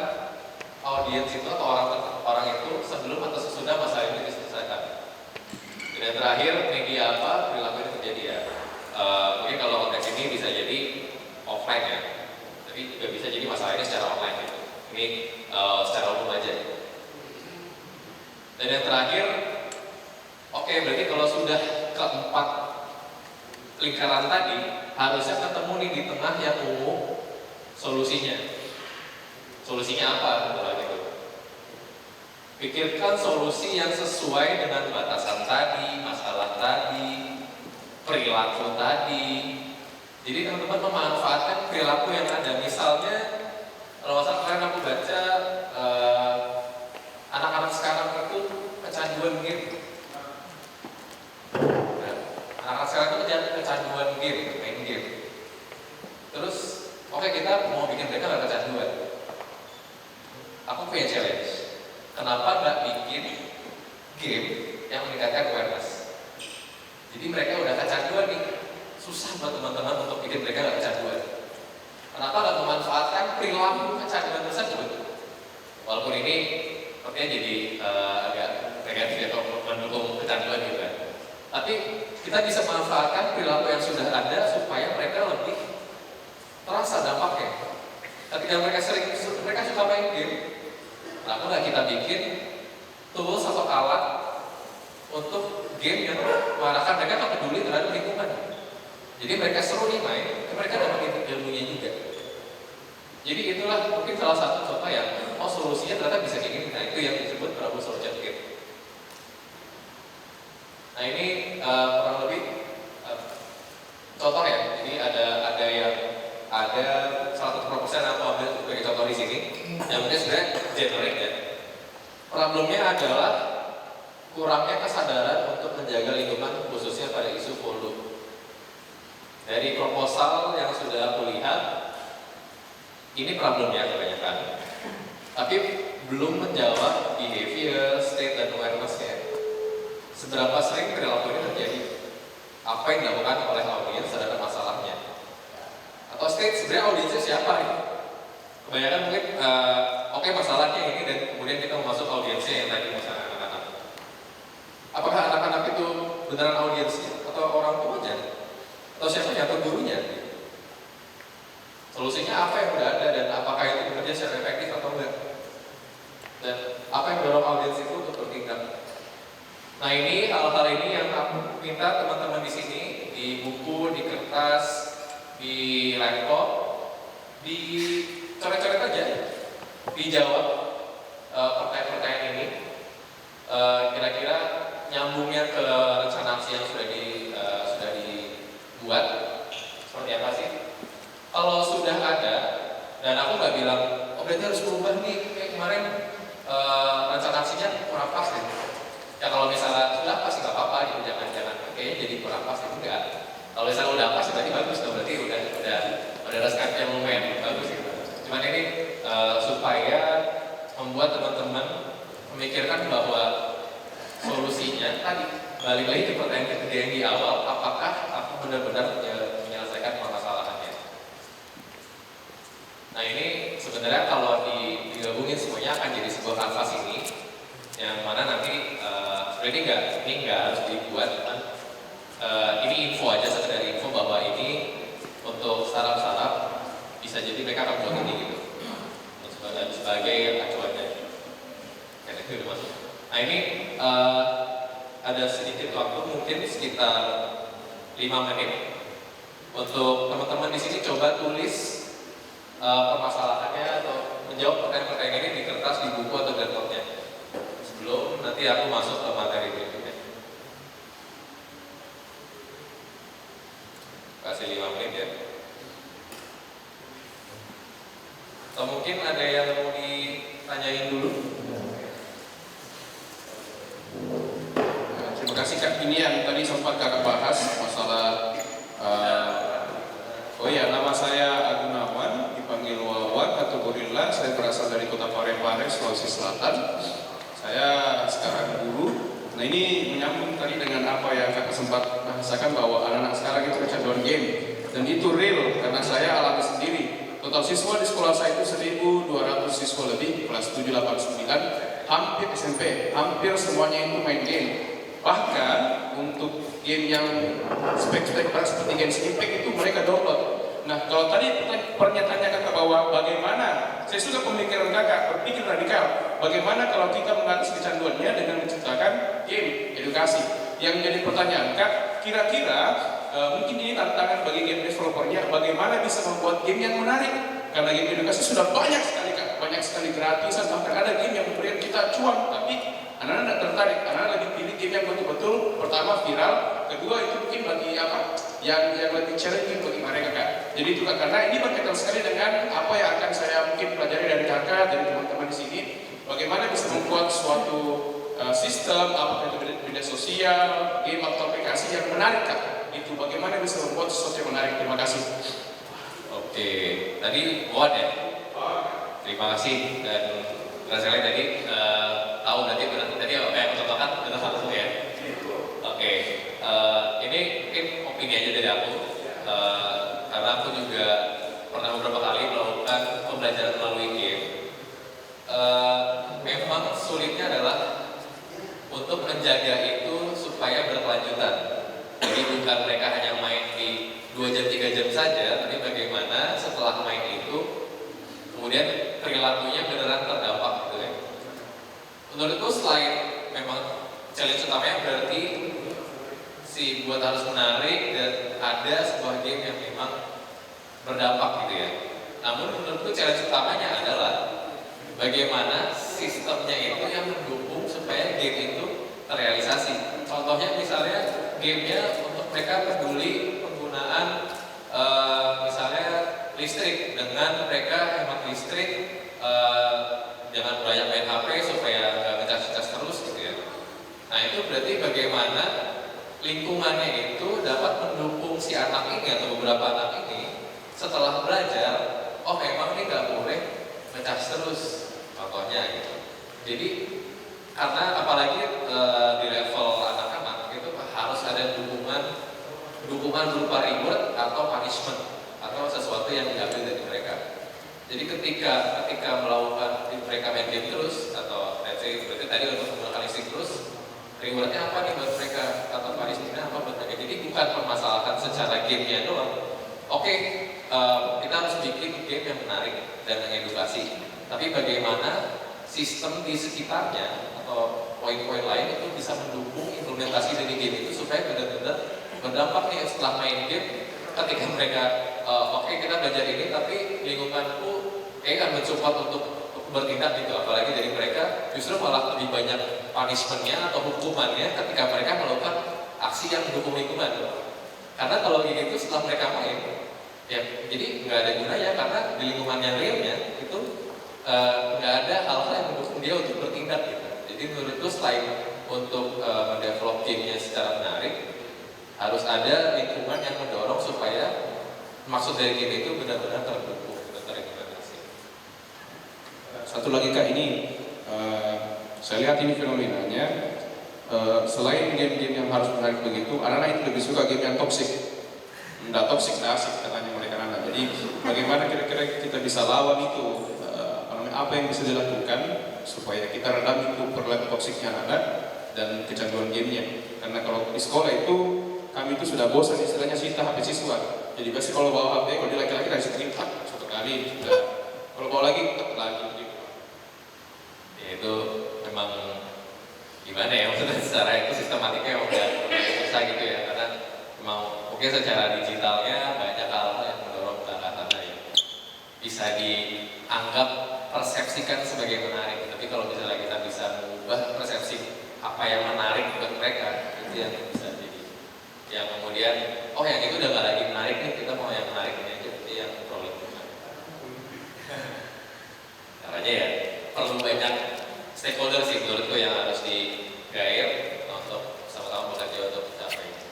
audiens itu atau orang itu sebelum atau sesudah masalah ini diselesaikan. Dan terakhir, media apa perilaku ini terjadi. terakhir, oke, berarti kalau sudah keempat lingkaran tadi, harusnya ketemu nih di tengah yang ungu solusinya. Solusinya apa? Gitu. Pikirkan solusi yang sesuai dengan batasan tadi, masalah tadi, perilaku tadi. Jadi teman-teman memanfaatkan perilaku yang ada. Misalnya, kalau masalah kemarin aku baca anak-anak sekarang itu kecanduan game. Nah, anak-anak sekarang itu kecanduan game, main game. Terus, oke, kita mau bikin mereka nggak kecanduan. Aku punya challenge. Kenapa nggak bikin game yang meningkatkan awareness? Jadi mereka udah kecanduan nih, susah buat teman-teman untuk bikin mereka nggak kecanduan. Kenapa nggak memanfaatkan perilaku kecanduan tersebut? Walaupun ini sepertinya jadi agak negatif atau mendukung kecanduan gitu kan. Tapi kita bisa memanfaatkan perilaku yang sudah ada supaya mereka lebih terasa dampaknya. Ketika mereka suka main game, kenapa nggak kita bikin tools atau alat untuk game yang mengarahkan mereka nggak peduli terhadap lingkungan. Jadi mereka seru nih main, mereka dapat ilmunya juga. Jadi itulah mungkin salah satu contoh yang solusinya ternyata bisa kayak gini. Nah itu yang disebut problem solution game. Nah ini kurang lebih contoh ya. Jadi ada salah satu proposal yang aku ambil sebagai contoh di sini. Yang penting sebenarnya generik ya. Problemnya adalah kurangnya kesadaran untuk menjaga lingkungan khususnya pada isu volume. Dari proposal yang sudah aku lihat, ini problemnya kebanyakan, tapi belum menjawab behavior, state, dan awareness-nya. Seberapa sering perilaku ini terjadi? Apa yang dilakukan oleh audiens terhadap masalahnya? Atau state, sebenarnya audiensnya siapa nih? Kebanyakan mungkin, oke, masalahnya ini, dan kemudian kita masuk audiensnya yang tadi misalnya anak-anak. Apakah anak-anak itu beneran audiensnya atau orang tuanya? Atau siapanya, atau gurunya? Solusinya apa yang udah ada dan apakah itu bekerja secara efektif atau enggak? Dan apa yang mendorong audiens itu untuk bertindak? Nah ini hal-hal ini yang aku minta teman-teman di sini, di buku, di kertas, di laptop, dicoret-coret aja, dijawab pertanyaan-pertanyaan ini. Kira-kira nyambungnya ke rencana aksi yang sudah dibuat seperti apa sih? Kalau sudah ada, dan aku nggak bilang, oh berarti harus berubah nih, kayak kemarin rencana aksinya kurang pas gitu. Ya kalau misalnya sudah pas nggak apa-apa, gitu. Jangan kayaknya jadi kurang pas itu enggak. Kalau misalnya udah pas berarti bagus, berarti udah resep yang lumayan bagus gitu. Cuman ini supaya membuat teman-teman memikirkan bahwa solusinya tadi balik lagi ke pertanyaan ketiga yang di awal, apakah aku benar-benar menyelesaikan permasalahannya? Nah ini sebenarnya kalau digabungin semuanya akan jadi sebuah kanvas ini, yang mana nanti sebenarnya ini nggak harus dibuat, ini info aja, sekedar info bahwa ini untuk startup bisa jadi mereka akan buat ini gitu, sebagai acuannya. Karena itu udah masuk. Nah ini ada sedikit waktu, mungkin sekitar 5 menit untuk teman-teman di sini coba tulis permasalahannya atau menjawab pertanyaan-pertanyaan ini di kertas, di buku atau di laptopnya. Sebelum nanti aku masuk ke materi berikutnya. Kasih 5 menit ya. Atau mungkin ada yang mau ditanyain dulu? Terima kasih Kak. Ini yang tadi sempat Kakak bahas masalah nama saya Agunawan, dipanggil Wawan atau Gorilla. Saya berasal dari kota Parepare, Sulawesi Selatan. Saya sekarang guru. Nah ini menyambung tadi dengan apa yang Kakak sempat bahasakan bahwa anak-anak sekarang itu kecanduan game. Dan itu real, karena saya alami sendiri. Total siswa di sekolah saya itu 1.200 siswa lebih, kelas 7, 8, 9, hampir SMP, hampir semuanya itu main game. Bahkan untuk game yang spek-spek berat seperti Genshin Impact itu mereka download. Nah kalau tadi pernyataannya Kakak bahwa bagaimana, saya suka pemikiran Kakak, berpikir radikal. bagaimana kalau kita mengatasi kecanduannya dengan menciptakan game edukasi? Yang menjadi pertanyaan, Kak, kira-kira mungkin ini tantangan bagi game developernya, bagaimana bisa membuat game yang menarik? Karena game edukasi sudah banyak sekali, Kak, banyak sekali gratisan, bahkan ada game yang memberikan kita cuan, tapi anak-anak tidak tertarik, anak-anak lebih pilih game yang betul-betul pertama viral, kedua itu mungkin bagi apa? Yang lebih challenging bagi mereka, Kak. Jadi itu, Kak, karena ini berkaitan sekali dengan apa yang akan saya mungkin pelajari dari Kakak, dari teman-teman di sini, bagaimana bisa membuat suatu sistem, apakah itu media sosial, game atau aplikasi yang menarik, Kak. Itu bagaimana bisa membuat sesuatu yang menarik. Terima kasih. Oke, tadi Wawan ya? Terima kasih. Dan Razali tadi tahu berarti tadi apa yang contohkan benar satu ya? Oke, ini mungkin opini aja dari aku, karena aku juga pernah beberapa kali melakukan pembelajaran melalui game. Memang sulitnya adalah untuk menjaga itu supaya berkelanjutan. Jadi bukan mereka hanya main di 2 jam 3 jam saja, tapi bagaimana setelah main itu kemudian perilakunya beneran terdampak gitu ya. Menurutku selain memang challenge utamanya berarti si buat harus menarik dan ada sebuah game yang memang berdampak gitu ya. Namun menurutku challenge utamanya adalah bagaimana sistemnya itu yang mendukung supaya game itu terrealisasi. Contohnya misalnya gamenya untuk mereka peduli penggunaan misalnya listrik, dengan mereka hemat listrik, jangan banyak main HP supaya nggak ngecas-ngecas terus gitu ya. Nah itu berarti bagaimana lingkungannya itu dapat mendukung si anak ini atau beberapa anak ini setelah belajar, oh memang ini nggak boleh ngecas terus, contohnya gitu. Jadi karena apalagi di level anak-anak itu harus ada dukungan berupa reward atau punishment atau sesuatu yang diambil dari mereka. Jadi ketika melakukan mereka main game terus atau let's say berarti tadi untuk menggunakan listrik terus, rewardnya apa nih buat mereka atau punishmentnya apa buat mereka. Jadi bukan permasalahan secara gamenya doang. Oke, kita harus bikin game yang menarik dan mengedukasi. Tapi bagaimana sistem di sekitarnya atau poin-poin lain itu bisa mendukung implementasi dari game itu supaya benar-benar berdampak nih setelah main game. Ketika mereka oke, kita belajar ini tapi lingkunganku akan mensupport untuk bertindak gitu, apalagi dari mereka justru malah lebih banyak punishmentnya atau hukumannya ketika mereka melakukan aksi yang mendukung lingkungan. Karena kalau kayak gitu setelah mereka main ya jadi nggak ada gunanya, karena di lingkungan yang realnya itu nggak ada hal-hal yang mendukung dia untuk bertindak gitu. Jadi menurutku selain untuk mendevelop gamenya secara menarik, harus ada lingkungan yang mendorong supaya maksud dari game itu benar-benar terdukung dan terimplementasi. Satu lagi, Kak, ini saya lihat ini fenomenanya, selain game-game yang harus menarik begitu, anak-anak itu lebih suka game yang toksik. Nggak toksik, nggak asik katanya mereka anak. Jadi bagaimana kira-kira kita bisa lawan itu, apa yang bisa dilakukan supaya kita redam itu perilaku toksiknya anak dan kecanduan gamenya. Karena kalau di sekolah itu kami itu sudah bosan istilahnya sita HP siswa. Jadi biasanya kalau bawa HP, kalau dia laki-laki dari sini satu kali sudah. Kalau bawa lagi lagi. Gitu. Ya, itu memang gimana ya, maksudnya secara itu sistematiknya udah susah gitu ya, karena memang mungkin secara digitalnya banyak hal yang mendorong ke arah sana ya. Bisa dianggap persepsikan sebagai menarik, tapi kalau misalnya kita bisa mengubah persepsi apa yang menarik buat mereka, itu yang bisa jadi yang kemudian oh yang itu udah gak lagi menarik nih, kita mau yang menarik ini aja, itu yang problem. Caranya ya perlu banyak stakeholder sih menurutku yang harus digair untuk sama-sama bekerja untuk mencapai itu.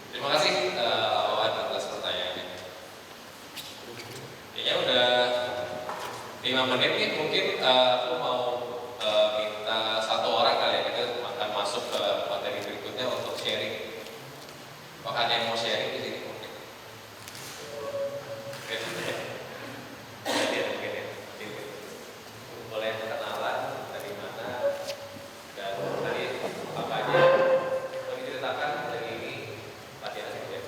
Terima kasih Awan atas pertanyaannya. Kayaknya udah 5 menit nih, mungkin aku mau minta satu orang kali ya, kita akan masuk ke materi berikutnya untuk sharing. Apakah ada yang mau sharing di sini mungkin? Boleh kenalan dari mana dan tadi apa aja yang diceritakan dari ini Pak Diana ya.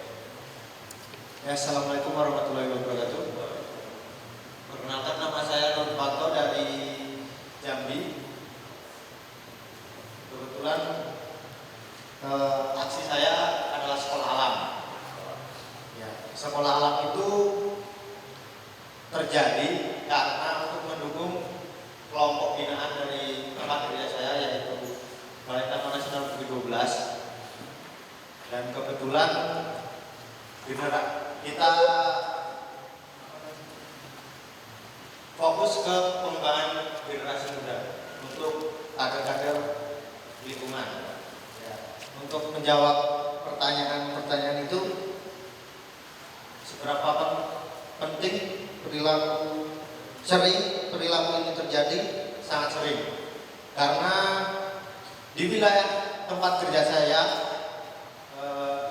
Assalamualaikum warahmatullahi wabarakatuh. Perkenalkan, nama saya Nurfanto dari kebetulan aksi saya adalah sekolah alam. Ya, sekolah alam itu terjadi karena untuk mendukung kelompok binaan dari tempat kerja saya, yaitu Balai Taman Nasional Bukit 12. Dan kebetulan kita fokus ke pengembangan generasi muda untuk kader-kader lingkungan. Ya, untuk menjawab pertanyaan-pertanyaan itu, seberapa penting perilaku ini terjadi? Sangat sering, karena di wilayah tempat kerja saya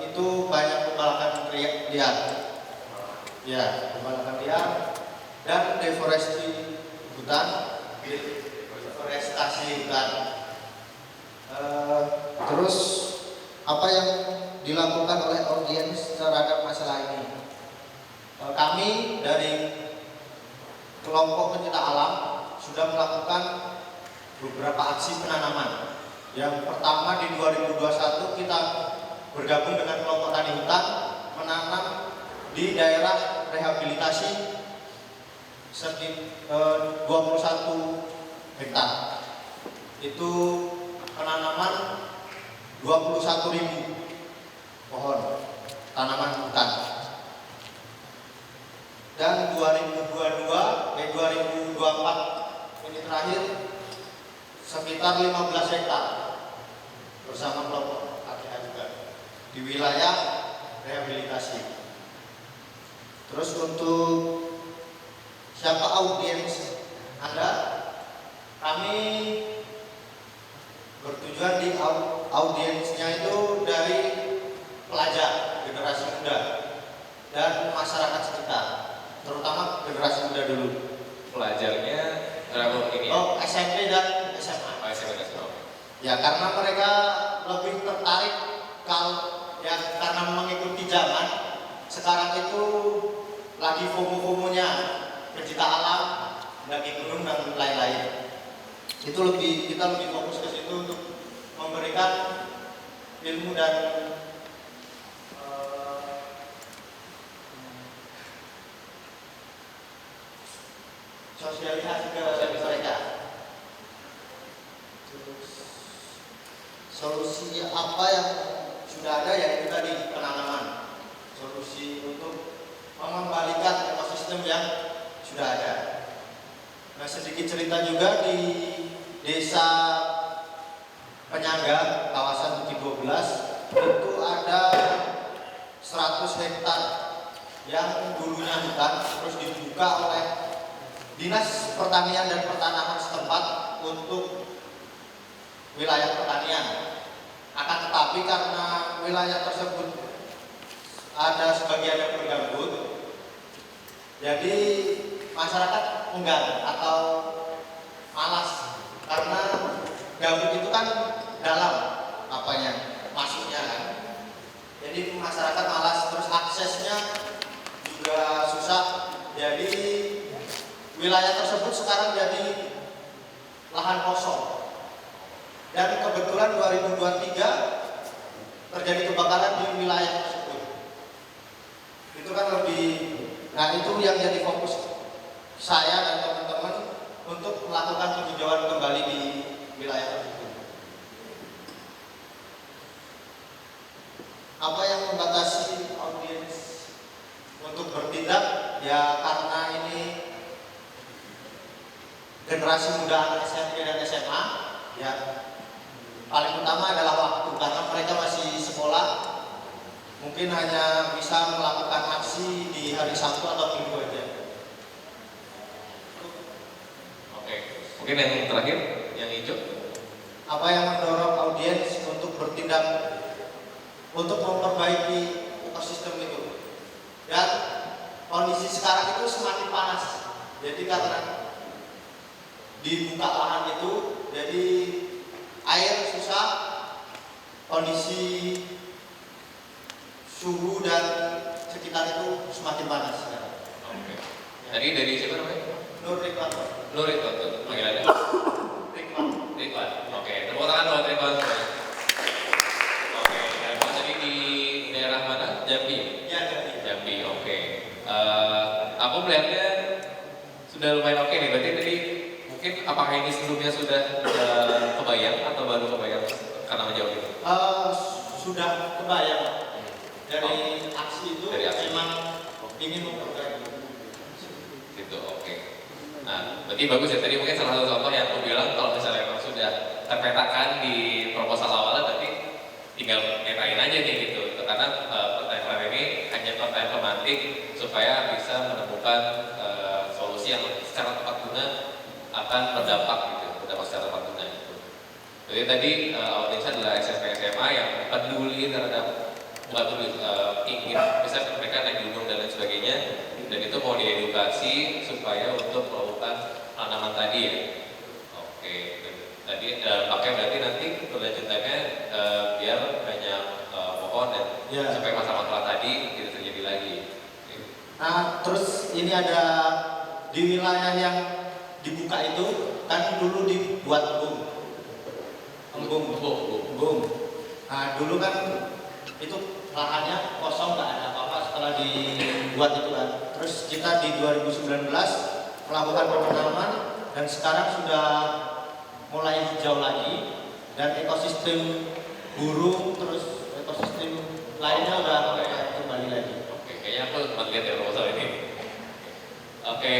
itu banyak pembalakan liar, ya, pembalakan liar dan deforestasi hutan. Terus apa yang dilakukan oleh audiens terhadap masalah ini? Kami dari kelompok pencinta alam sudah melakukan beberapa aksi penanaman. Yang pertama di 2021 kita bergabung dengan kelompok tani hutan menanam di daerah rehabilitasi 21 hektar. Itu penanaman 21.000 pohon tanaman hutan. Dan 2024 ini terakhir sekitar 15 hektar bersama kelompok KPA juga di wilayah rehabilitasi. Terus untuk siapa audiens Anda? Kami bertujuan di audiensnya itu dari pelajar, generasi muda, dan masyarakat sekitar, terutama generasi muda dulu. Pelajarnya berapa ini? Oh, SMP dan SMA. Oh, SMP dan SMA. Ya, karena mereka lebih tertarik karena mengikuti zaman sekarang itu lagi FOMO-FOMOnya pencinta alam, mendaki gunung dan lain-lain. Kita lebih fokus ke situ untuk memberikan ilmu dan sosialisasi ke mereka. Solusi apa yang sudah ada, ya itu tadi penanaman. Solusi untuk mengembalikan ekosistem yang sudah ada. Nah, sedikit cerita juga di desa penyangga kawasan Bukit 12 itu ada 100 hektar yang dulunya hutan, terus dibuka oleh Dinas Pertanian dan Pertanahan setempat untuk wilayah pertanian. Akan tetapi karena wilayah tersebut ada sebagian yang bergabut, jadi masyarakat enggan atau malas, karena gabut itu kan dalam masuknya kan. Jadi masyarakat malas, terus aksesnya juga susah. Jadi wilayah tersebut sekarang jadi lahan kosong. Dan kebetulan 2023 terjadi kebakaran di wilayah tersebut. Itu kan itu yang jadi fokus saya dan teman-teman untuk melakukan peninjauan kembali di wilayah tersebut. Apa yang membatasi audiens untuk bertindak? Ya karena ini generasi muda anak SMP dan SMA, ya paling utama adalah waktu, karena mereka masih sekolah, mungkin hanya bisa melakukan aksi di hari Sabtu atau Minggu aja. Oke, mungkin yang terakhir, yang hijau. Apa yang mendorong audiens untuk bertindak untuk memperbaiki ekosistem itu? Dan kondisi sekarang itu semakin panas. Jadi karena dibuka lahan itu, jadi air susah, kondisi suhu dan sekitar itu semakin panas sekarang. Oke. Tadi dari siapa namanya? Nur Ridwan. Nur Ridwan, panggilannya? Ridwan. Ridwan. Oke, tepuk tangan buat Ridwan. udah lumayan oke nih. Berarti tadi mungkin apakah ini sebelumnya sudah kebayang atau baru kebayang karena menjawab itu? Sudah kebayang dari aksi itu. Dari aksi. Memang ingin memperbaiki. Gitu, oke. Nah, berarti bagus ya. Tadi mungkin salah satu contoh yang aku bilang kalau misalnya memang sudah terpetakan di proposal awalnya, berarti tinggal nyetain aja nih gitu. Karena pertanyaan ini hanya pertanyaan pemantik supaya bisa menemukan solusi yang secara tepat guna akan berdampak gitu, berdampak secara tepat guna gitu. Jadi tadi audiensnya adalah SMP SMA yang peduli terhadap bukan peduli ingin bisa mereka naik gunung dan lain sebagainya, dan itu mau diedukasi supaya untuk melakukan tanaman tadi ya. Oke, tadi pakai berarti nanti berlanjutannya biar banyak pohon dan supaya masalah-masalah tadi tidak terjadi lagi. Nah, terus ini ada di wilayah yang dibuka itu kan dulu dibuat embung. Nah, dulu kan itu lahannya kosong, nggak ada apa-apa setelah dibuat itu kan. Terus kita di 2019 melakukan penanaman dan sekarang sudah mulai hijau lagi dan ekosistem burung terus ekosistem lainnya udah kembali lagi. Oke, kayaknya aku sempat lihat ya proposal ini. Oke,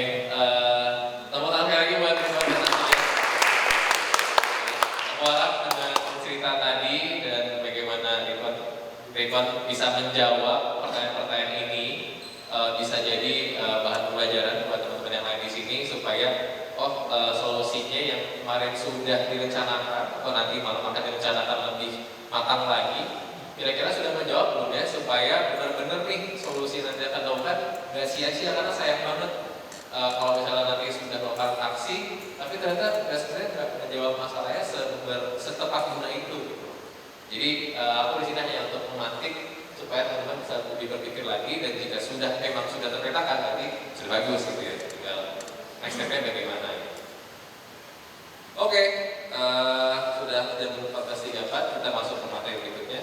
tepuk tangan lagi buat teman-teman. Aku harap dengan cerita tadi dan bagaimana Ridwan bisa menjawab pertanyaan-pertanyaan ini bisa jadi bahan pembelajaran buat teman-teman yang lain di sini supaya solusinya yang kemarin sudah direncanakan atau nanti malam akan direncanakan lebih matang lagi, kira-kira sudah menjawab belum ya, supaya benar-benar nih solusi nanti akan dilakukan nggak sia-sia. Karena sayang banget kalau misalnya nanti sudah melakukan aksi tapi ternyata sebenarnya nggak menjawab masalahnya setepat guna itu. Jadi aku di sini hanya untuk memantik supaya teman-teman bisa lebih berpikir lagi, dan jika memang sudah terpetakan nanti sudah bagus gitu ya, tinggal next step-nya bagaimana ya. Oke, sudah jam 14.34, kita masuk ke materi berikutnya.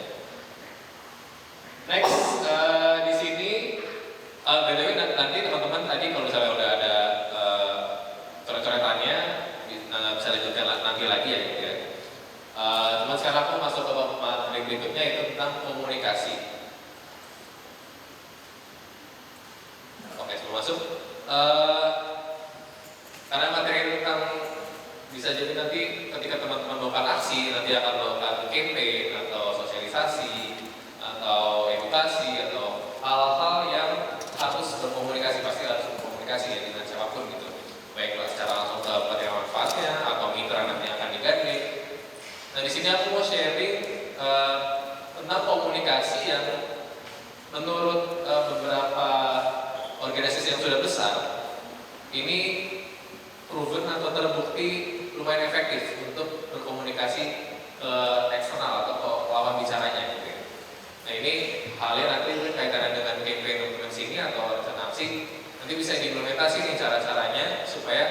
Next, di sini btw nanti teman-teman tadi kalau misalnya udah ada coret-coretannya bisa lanjutkan nanti lagi ya gitu ya. Cuman sekarang aku masuk ke materi berikutnya, itu tentang komunikasi. Oke, sebelum masuk, karena materi tentang bisa jadi nanti ketika teman-teman melakukan aksi, nanti akan melakukan campaign atau sosialisasi atau edukasi atau hal-hal yang harus berkomunikasi, pasti harus berkomunikasi ya dengan siapapun gitu, baiklah secara langsung ke penerima manfaatnya atau mitra nanti yang akan digandeng. Nah, di sini aku mau sharing tentang komunikasi yang menurut beberapa organisasi yang sudah besar ini proven atau terbukti lumayan efektif untuk berkomunikasi ke eksternal atau ke lawan bicaranya gitu ya. Nah, ini halnya nanti kaitannya dengan campaign untuk sini atau rencana aksi, nanti bisa diimplementasi nih cara-caranya supaya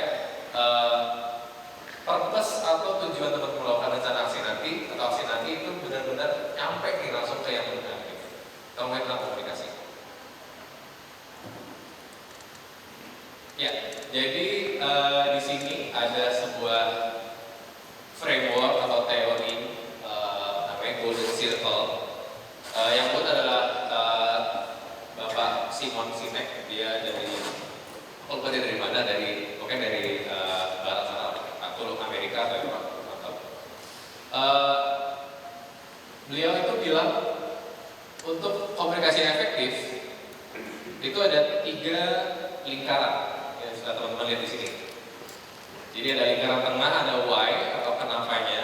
purpose atau tujuan teman-teman melakukan rencana aksi nanti atau aksi nanti itu benar-benar nyampe nih langsung ke yang benar gitu. Kalau main tentang komunikasi. Ya, jadi di sini ada sebuah framework atau teori namanya Golden Circle. Yang buat adalah Bapak Simon Sinek. Dia dari, aku lupa dia dari mana, mungkin dari barat sana, atau Amerika atau apa, mantap. Beliau itu bilang untuk komunikasi yang efektif itu ada 3 lingkaran yang sudah teman-teman lihat di sini. Jadi ada lingkaran tengah, ada why atau kenapanya,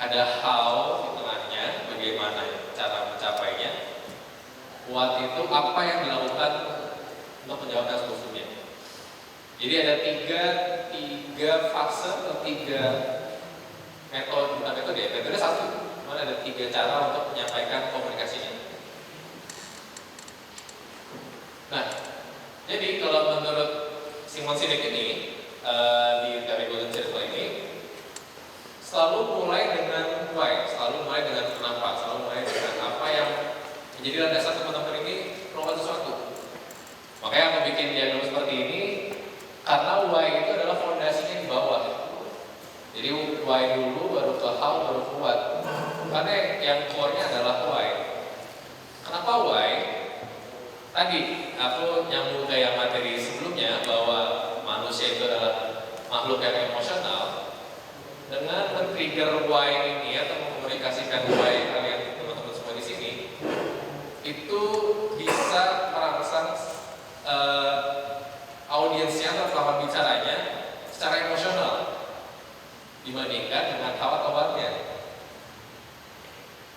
ada how di tengahnya, bagaimana cara mencapainya, what itu apa yang dilakukan untuk menjawabkan solusinya. Jadi ada tiga fase atau 3 metode, bukan metode ya, metode 1, cuma ada 3 cara untuk menyampaikan komunikasinya. Nah, jadi kalau menurut Simon Sinek ini di teori Golden Circle ini selalu mulai dengan why, selalu mulai dengan kenapa, selalu mulai dengan apa yang menjadi landasan teman-teman ini melakukan sesuatu. Makanya aku bikin diagram seperti ini karena how baru ke what. Karena yang core-nya adalah why. Kenapa why? Tadi aku nyambung ke yang materi sebelumnya bahwa manusia itu adalah makhluk yang emosional. Dengan men-trigger why ini atau mengkomunikasikan why kalian teman-teman semua di sini, itu bisa merangsang audiensnya atau lawan bicaranya secara emosional dibandingkan dengan kawat-kawatnya.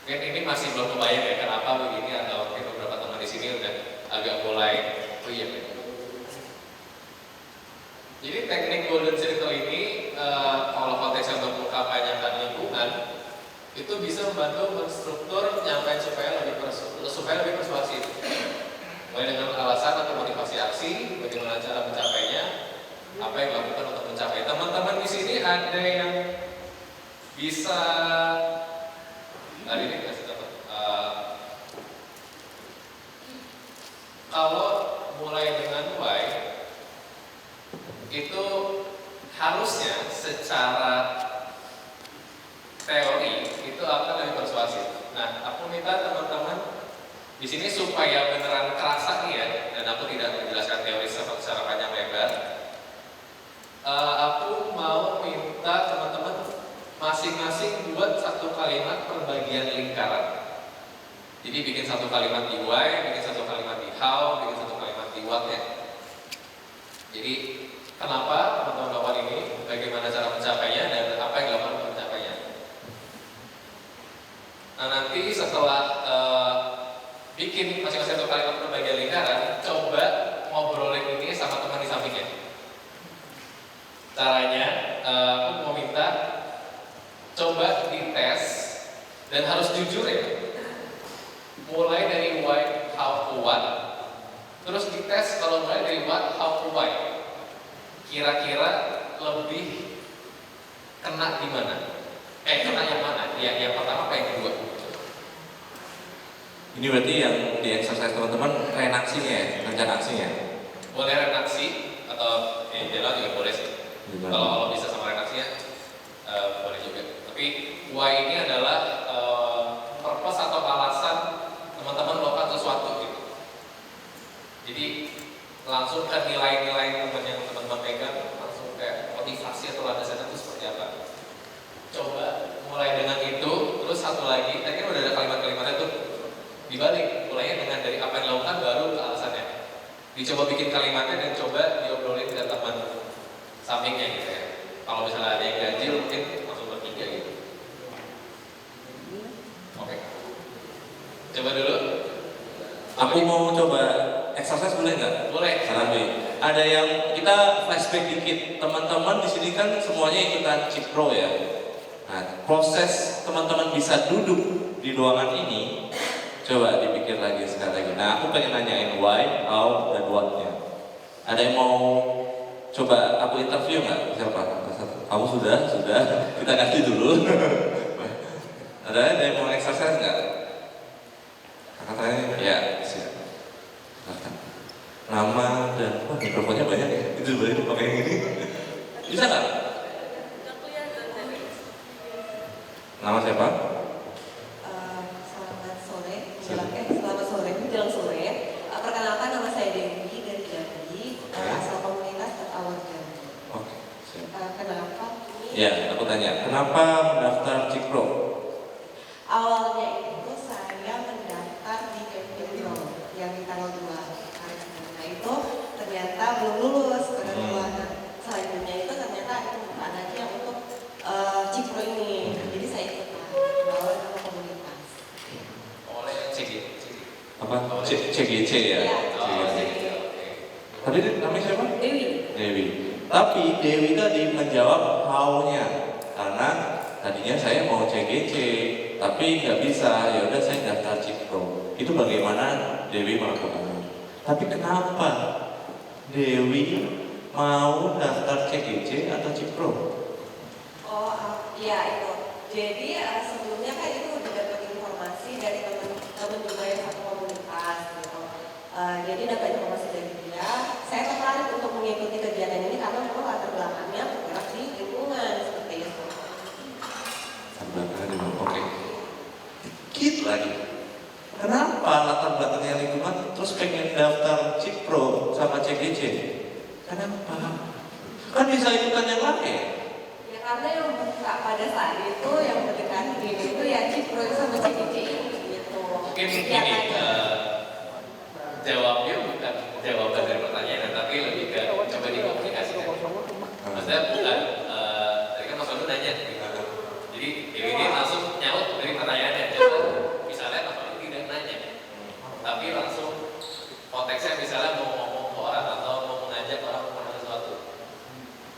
Mungkin ini masih belum kebayang ya kenapa begini, atau mungkin beberapa teman di sini udah agak mulai oh iya. Jadi teknik golden circle ini kalau konteksnya untuk mengkampanyekan lingkungan itu bisa membantu menstruktur nyampaian supaya lebih persuasif. Mulai dengan alasan atau motivasi aksi, bagaimana cara mencapainya, apa yang dilakukan untuk mencapai. Teman-teman di sini ada yang bisa hari ini kasih dapat. Kalau mulai dengan why itu harusnya secara teori itu akan lebih persuasif. Nah, aku minta teman-teman di sini supaya beneran kerasa nih ya, dan aku tidak menjelaskan teori secara panjang lebar. Aku mau minta teman-teman masing-masing buat satu kalimat per bagian lingkaran. Jadi bikin satu kalimat di why, bikin satu kalimat di how, bikin satu kalimat di what ya. Jadi kenapa teman-teman lakukan ini, bagaimana cara mencapainya, dan apa yang dilakukan untuk mencapainya. Nah nanti setelah bikin masing-masing satu kalimat per bagian lingkaran, coba ngobrolin ini sama teman di sampingnya. Caranya, aku mau minta coba dites dan harus jujur ya. Mulai dari why, how, to what, terus dites kalau mulai dari what, how, to why. Kira-kira lebih kena di mana? Kena yang mana? Yang pertama apa yang kedua? Ini berarti yang di exercise teman-teman reenaksinya ya, rencana aksinya. Boleh reenaksi atau jalan juga boleh sih. Kalau bisa sama reenaksinya boleh juga. Tapi why ini adalah purpose atau alasan teman-teman melakukan sesuatu gitu. Jadi langsung ke nilai-nilai yang teman-teman pegang, langsung kayak motivasi atau landasannya itu seperti apa. Coba mulai dengan itu, terus satu lagi, tadi kan udah ada kalimat-kalimatnya tuh. Dibalik, mulainya dengan dari apa yang dilakukan baru ke alasannya. Dicoba bikin kalimatnya dan coba diobrolin ke teman sampingnya gitu ya. Kalau misalnya ada yang ganjil mungkin langsung bertiga gitu. Oke. Coba dulu. Aku mau coba exercise boleh nggak? Boleh. Salambi. Ada yang kita flashback dikit. Teman-teman di sini kan semuanya ikutan Cipro ya. Nah, proses teman-teman bisa duduk di ruangan ini. Coba dipikir lagi sekali lagi. Nah, aku pengen nanyain why, how, dan what-nya. Ada yang mau coba aku interview nggak? Siapa? Kamu sudah. Kita kasih dulu. Ada yang mau exercise nggak? Katanya, ya siap. Nama dan mikrofonnya banyak ya. Itu boleh dipakai yang ini. Bisa nggak? Nama siapa? Selamat sore, menjelang sore. Perkenalkan, nama saya Dewi dari Jambi, asal komunitas Awal Jambi. Oke, siap. Kenapa? Ya, aku tanya, kenapa mendaftar Cipro? Awalnya itu saya mendaftar di Kemdikbud yang di tanggal 2 Maret. Nah itu ternyata belum lulus pada 2. Selanjutnya itu ternyata ada pembukaan lagi yang untuk Cipro ini. Jadi saya ikut bawa nama komunitas. Oleh CG. Apa? CGC ya? CGC. Tadi namanya siapa? Dewi. Tapi Dewi tadi menjawab how-nya karena tadinya saya mau CGC tapi nggak bisa, ya udah saya daftar Cipro. Itu bagaimana Dewi melakukannya. Tapi kenapa Dewi mau daftar CGC atau Cipro? Iya itu. Jadi sebelumnya kan itu udah dapat informasi dari teman-teman juga yang satu komunitas gitu. Jadi dapat informasi dari dia. Saya tertarik untuk mengikuti kegiatan ini karena memang latar belakangnya bergerak di lingkungan seperti itu. lagi. Kenapa latar belakangnya lingkungan terus pengen daftar Cipro sama CGC? Kenapa? Kan bisa ikutan yang lain. Ya karena yang buka pada saat itu yang mendekati ini itu ya Cipro sama CGC gitu. Mungkin Ya, ini kan? jawabnya bukan jawaban dari pertanyaan, tapi lebih ke coba dikomunikasikan. Maksudnya bukan, tadi kan Mas Anu nanya, jadi ini langsung nyaut dari pertanyaannya. Coba misalnya Mas Anu tidak nanya, tapi langsung konteksnya misalnya mau ngomong ke orang atau mau mengajak orang melakukan sesuatu,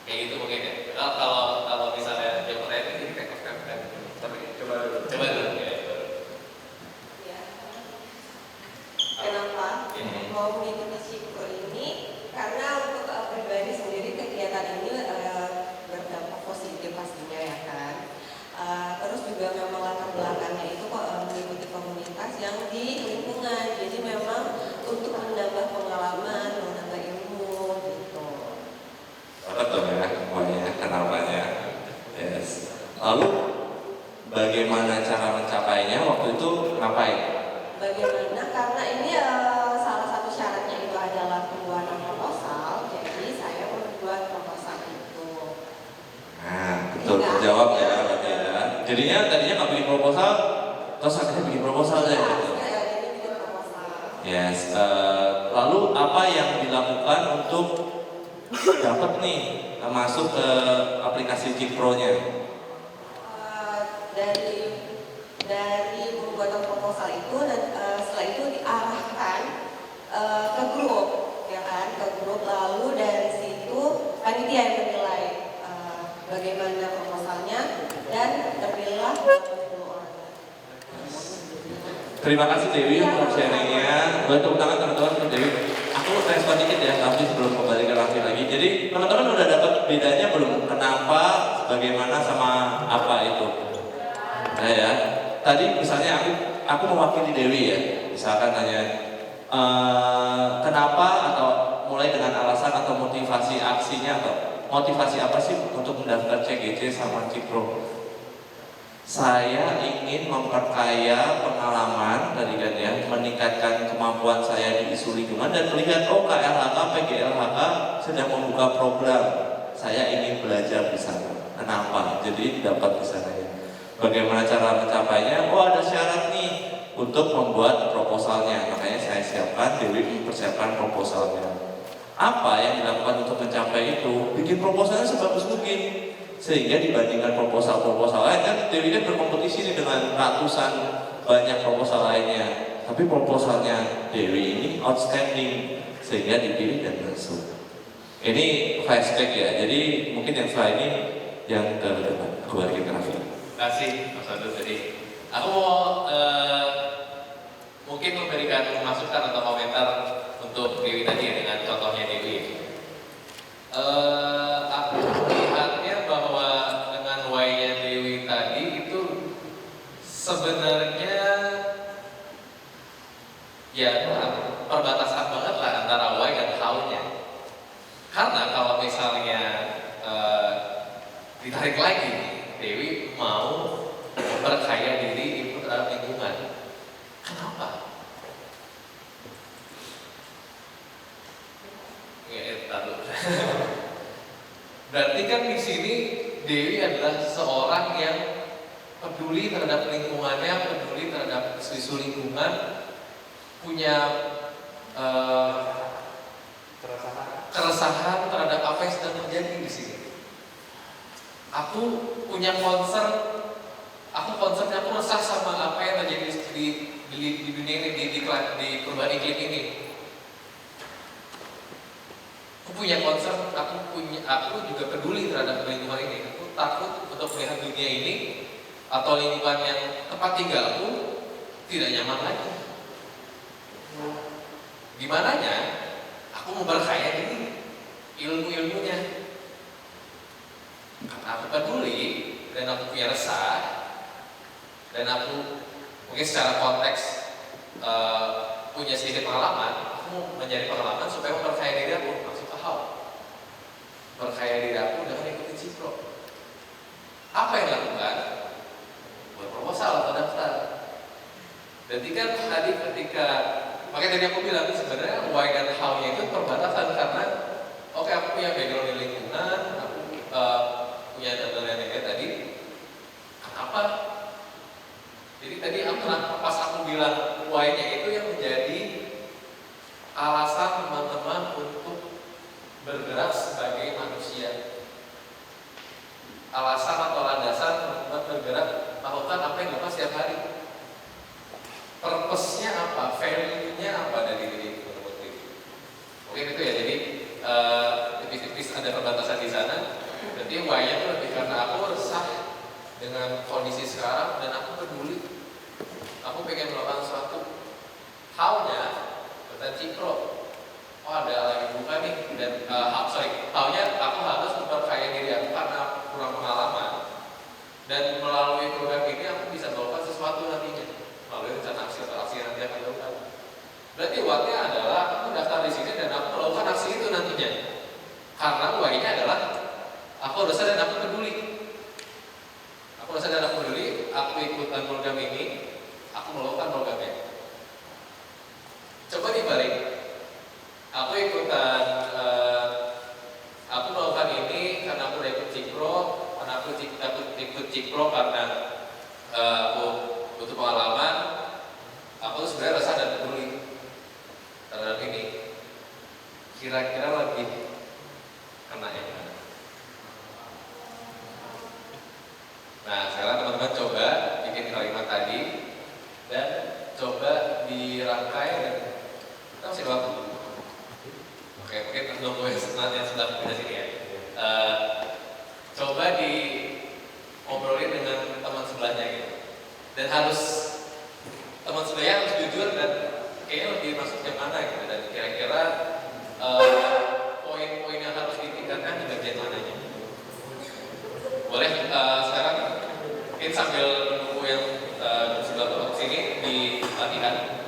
kayak gitu mungkin ya. Kalau misalnya jawabannya itu jadi kayak tapi coba dulu ya. Kenapa mau mengikuti Cipro ini? Karena untuk pribadi sendiri kegiatan ini berdampak positif pastinya ya kan. Terus juga memang latar belakangnya itu mengikuti komunitas yang di lingkungan. Jadi memang untuk menambah pengalaman, menambah ilmu gitu. Betul ya, semuanya kenapanya. Yes. Lalu bagaimana cara mencapainya? Waktu itu ngapain? Bagaimana? Karena ini salah satu syaratnya itu adalah pembuatan proposal. Jadi saya membuat proposal itu. Nah, betul terjawab ya, berarti ya. Jadinya tadinya nggak bikin proposal, terus akhirnya bikin proposal ya. Gitu. Jadi bikin proposal. Yes. Lalu apa yang dilakukan untuk dapat nih masuk ke aplikasi Cipro-nya? Dari pembuatan proposal itu dan setelah itu diarahkan ke grup, ya kan, ke grup. Lalu dari situ panitia yang menilai bagaimana proposalnya dan terpilihlah 20 orang. Terima kasih Dewi untuk sharingnya. Boleh tepuk tangan teman-teman untuk Dewi. Aku respon dikit ya, tapi sebelum kembali ke Raffi lagi. Jadi teman-teman udah dapat bedanya belum? Kenapa, bagaimana, sama apa itu? Nah ya, tadi misalnya aku mewakili Dewi ya. Misalkan tanya kenapa, atau mulai dengan alasan atau motivasi aksinya, atau motivasi apa sih untuk mendaftar CGC sama Cipro? Saya ingin memperkaya pengalaman tadi kan ya, meningkatkan kemampuan saya di isu lingkungan dan melihat KLHK, PGLHK sedang membuka program. Saya ingin belajar di sana. Kenapa? Jadi dapat di sana ya. Bagaimana cara mencapainya? Oh, ada syarat nih untuk membuat proposalnya. Makanya saya siapkan, Dewi mempersiapkan proposalnya. Apa yang dilakukan untuk mencapai itu? Bikin proposalnya sebagus mungkin. Sehingga dibandingkan proposal-proposal lain, kan Dewi kan berkompetisi nih dengan ratusan banyak proposal lainnya. Tapi proposalnya Dewi ini outstanding, sehingga dipilih dan masuk. Ini flashback ya, jadi mungkin yang setelah ini yang terdepan, kembali ke Raffi. Terima kasih Mas Anu tadi. Aku mau mungkin memberikan masukan atau komentar untuk Dewi tadi ya, dengan contohnya Dewi. Aku melihatnya bahwa dengan why-nya Dewi tadi itu sebenarnya ya perbatasan banget lah antara why dan how-nya. Karena kalau misalnya ditarik lagi, Dewi mau berkaya diri ikut dalam lingkungan. Kenapa? Berarti kan di sini Dewi adalah seorang yang peduli terhadap lingkungannya, peduli terhadap isu lingkungan, punya keresahan terhadap apa yang sedang terjadi di sini. Aku punya concern, aku resah sama apa yang terjadi di dunia ini, di perubahan iklim ini. Aku punya concern, aku juga peduli terhadap lingkungan ini. Aku takut untuk melihat dunia ini atau lingkungan yang tempat tinggalku tidak nyaman lagi. Gimananya? Aku mau berkaya diri, ilmunya. Karena aku peduli dan aku punya resah dan aku mungkin secara konteks punya sedikit pengalaman. Aku mau mencari pengalaman supaya memperkaya diri aku. Berkaya diri aku dengan ikutin Cipro. Apa yang dilakukan? Buat proposal atau daftar. Berarti kan tadi ketika, makanya tadi aku bilang sebenarnya why dan how-nya itu perbatasan karena oke, aku punya background di lingkungan, aku punya data-data tadi, kenapa? Jadi tadi pas aku bilang why-nya itu yang menjadi alasan teman-teman untuk bergerak sebagai manusia. Alasan atau landasan teman-teman bergerak melakukan apa yang dilakukan setiap hari. Purpose-nya apa? Value-nya apa dari diri teman-teman itu? Mungkin itu ya, jadi tipis-tipis ada perbatasan di sana. Berarti why-nya itu lebih karena aku resah dengan kondisi sekarang dan aku peduli. Aku pengen melakukan sesuatu. How-nya tentang Cikro. Oh, ada lagi buka nih dan how-nya aku harus memperkaya diri aku karena kurang pengalaman. Dan melalui program ini aku bisa melakukan sesuatu nantinya melalui rencana aksi atau aksi yang nanti akan dilakukan. Berarti what-nya adalah aku daftar di sini dan aku melakukan aksi itu nantinya. Karena why-nya adalah aku resah dan aku peduli. Aku resah dan aku peduli, aku ikutan program ini, aku melakukan programnya. Coba dibalik. Aku ikutan, aku melakukan ini karena aku udah ikut Cikro, karena aku ikut Cikro karena aku butuh pengalaman. Aku sebenarnya resah dan peduli terhadap ini. Kira-kira lebih kena yang mana? Nah, sekarang teman-teman coba bikin kalimat tadi dan coba dirangkai dan kita masih waktu. Oke, mungkin nunggu yang sudah pindah sini ya. Coba diobrolin dengan teman sebelahnya gitu. Dan teman sebelahnya harus jujur dan kayaknya lebih masuk yang mana gitu. Dan kira-kira poin-poin yang harus ditingkatkan di bagian mananya. Boleh sekarang mungkin sambil menunggu yang sebelah sini di latihan.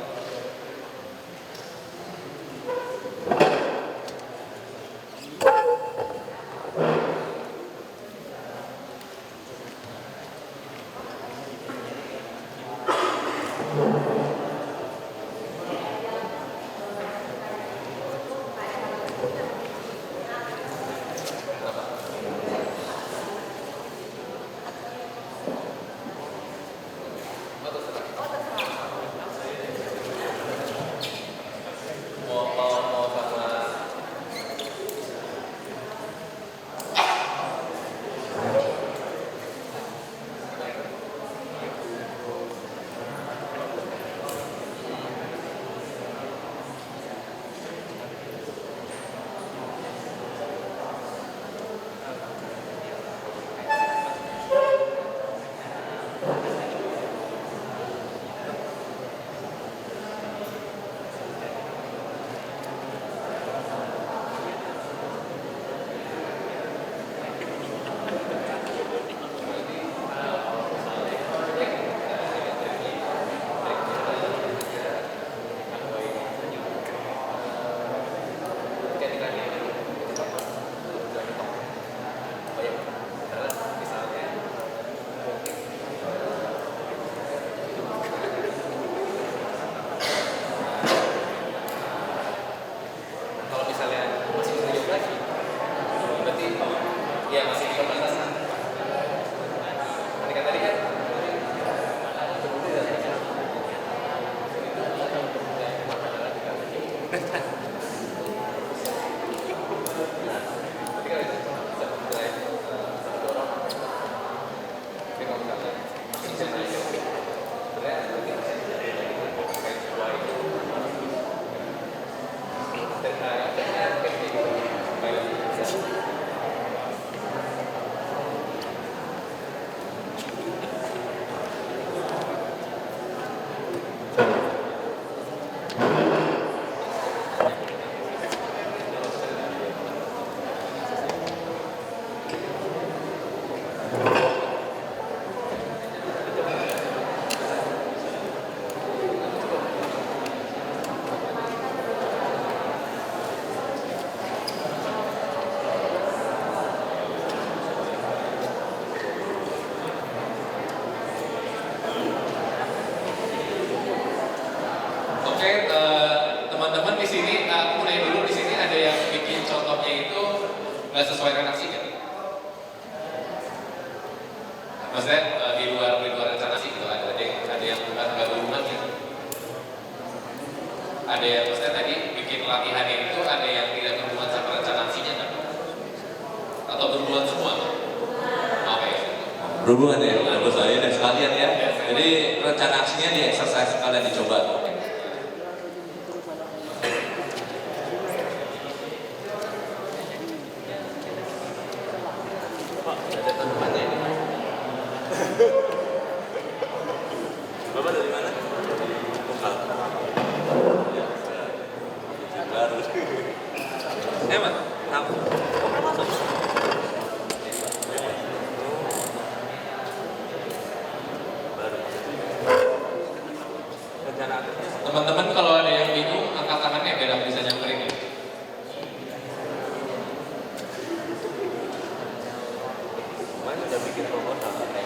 nggak sesuai redaksi kan? Maksudnya di luar rencana sih gitu, ada yang nggak berhubungan gitu. Ada yang maksudnya tadi bikin latihan itu ada yang tidak berhubungan sama rencana aksinya kan? Atau berhubungan semua? Oke. Berhubungan ya, menurut saya dan sekalian ya. Jadi rencana aksinya di exercise sekalian dicoba. Ada temannya ini. Bapak dari mana? Lokal. Baru. Emang? Tahu. Teman-teman kalau ada yang bingung, angkat tangannya biar aku bisa nyamperin ya. Mana udah bikin proposal? Jadi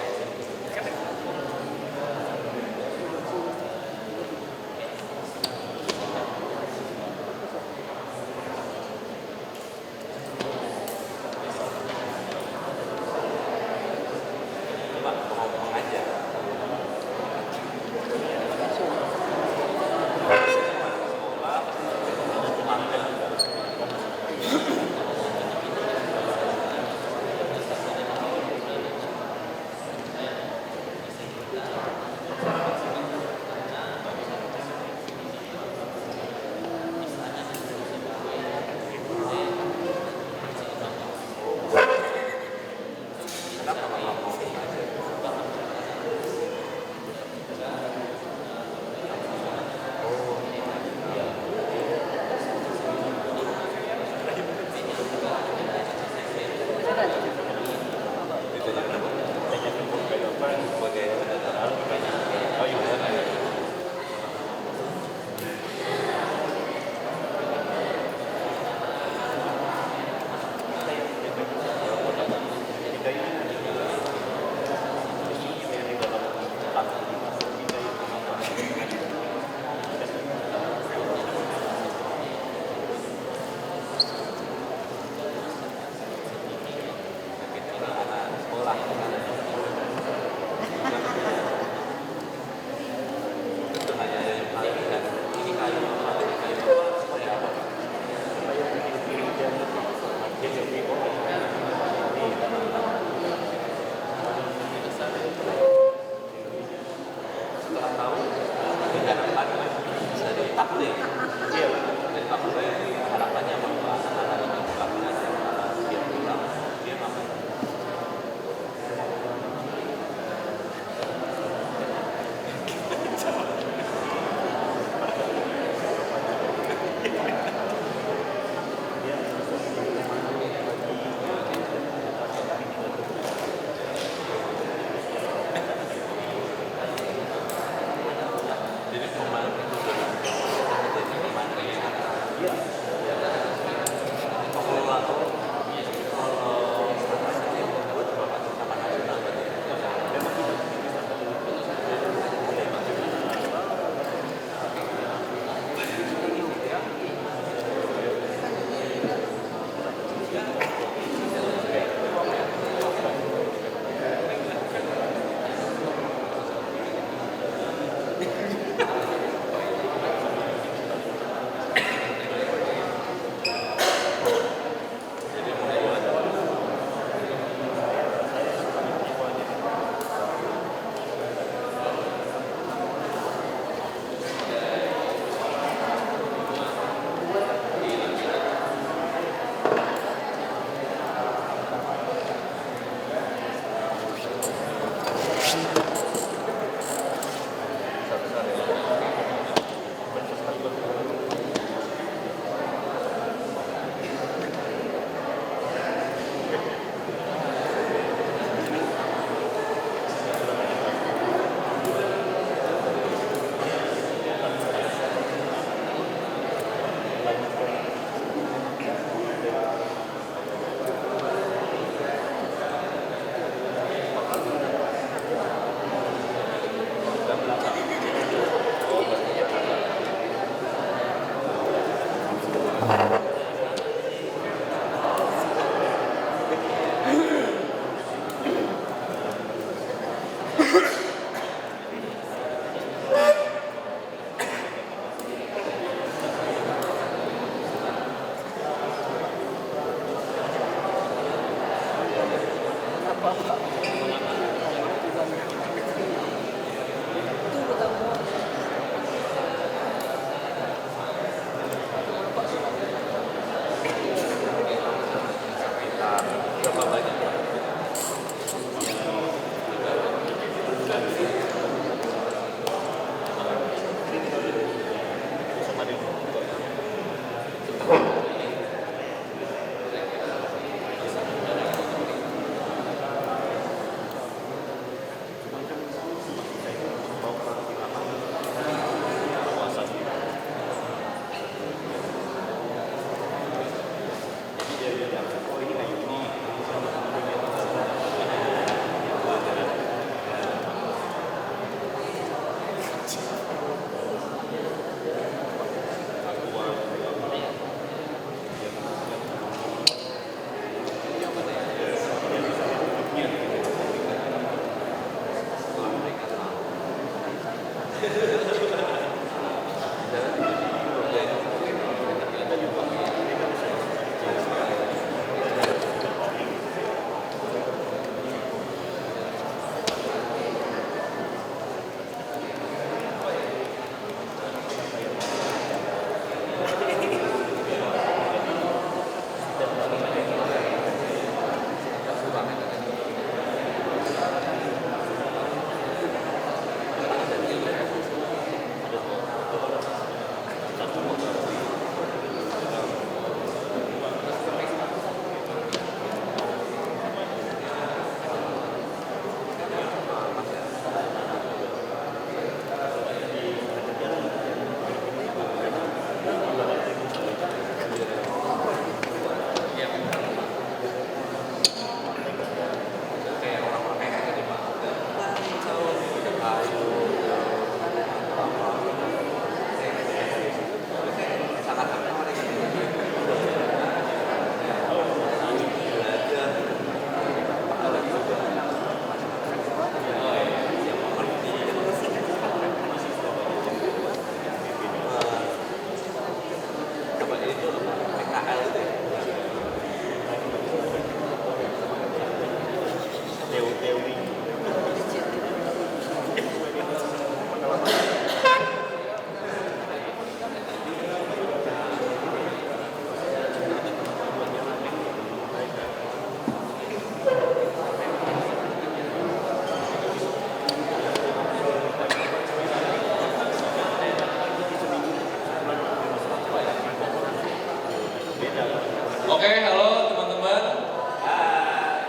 Oke, halo teman-teman.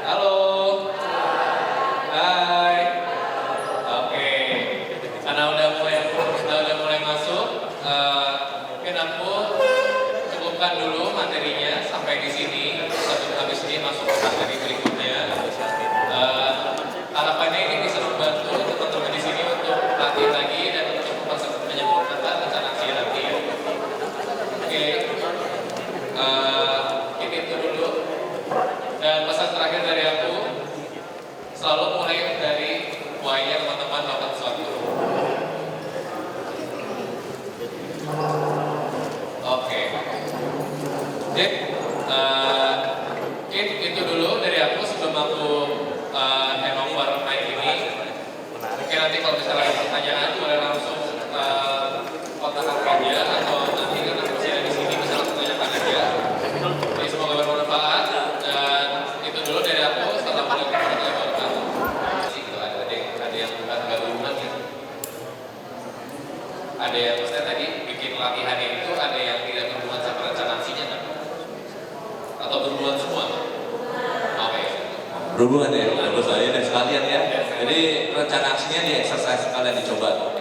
Halo. Hai. Oke. Karena udah mulai masuk, mungkin aku cukupkan dulu materinya sampai di sini. Habis ini masuk ke materi berikutnya. Harapannya ini bisa membantu teman-teman di sini untuk latih lagi dan untuk menyempurnakan rencana aksi nanti ya. Oke. Itu dulu. Dan pesan terakhir dari aku, selalu mulai dari why-nya teman-teman melakukan sesuatu. Oke. Jadi itu dulu dari aku sebelum aku handover mic ini. Mungkin nanti kalau misalnya ada pertanyaan boleh langsung kontak aja atau nanti karena masih ada di sini bisa langsung tanyakan aja. Jadi semoga bermanfaat dan itu dulu dari aku. Assalamualaikum warahmatullahi wabarakatuh. Ada yang bukan gabungan ya. Ada yang maksudnya tadi bikin latihannya itu ada yang tidak berhubungan sama rencana aksinya kan? Atau berhubungan semua? Oke. Berhubungan ya, bagus aja dan sekalian ya. Jadi rencana aksinya di exercise kalian dicoba.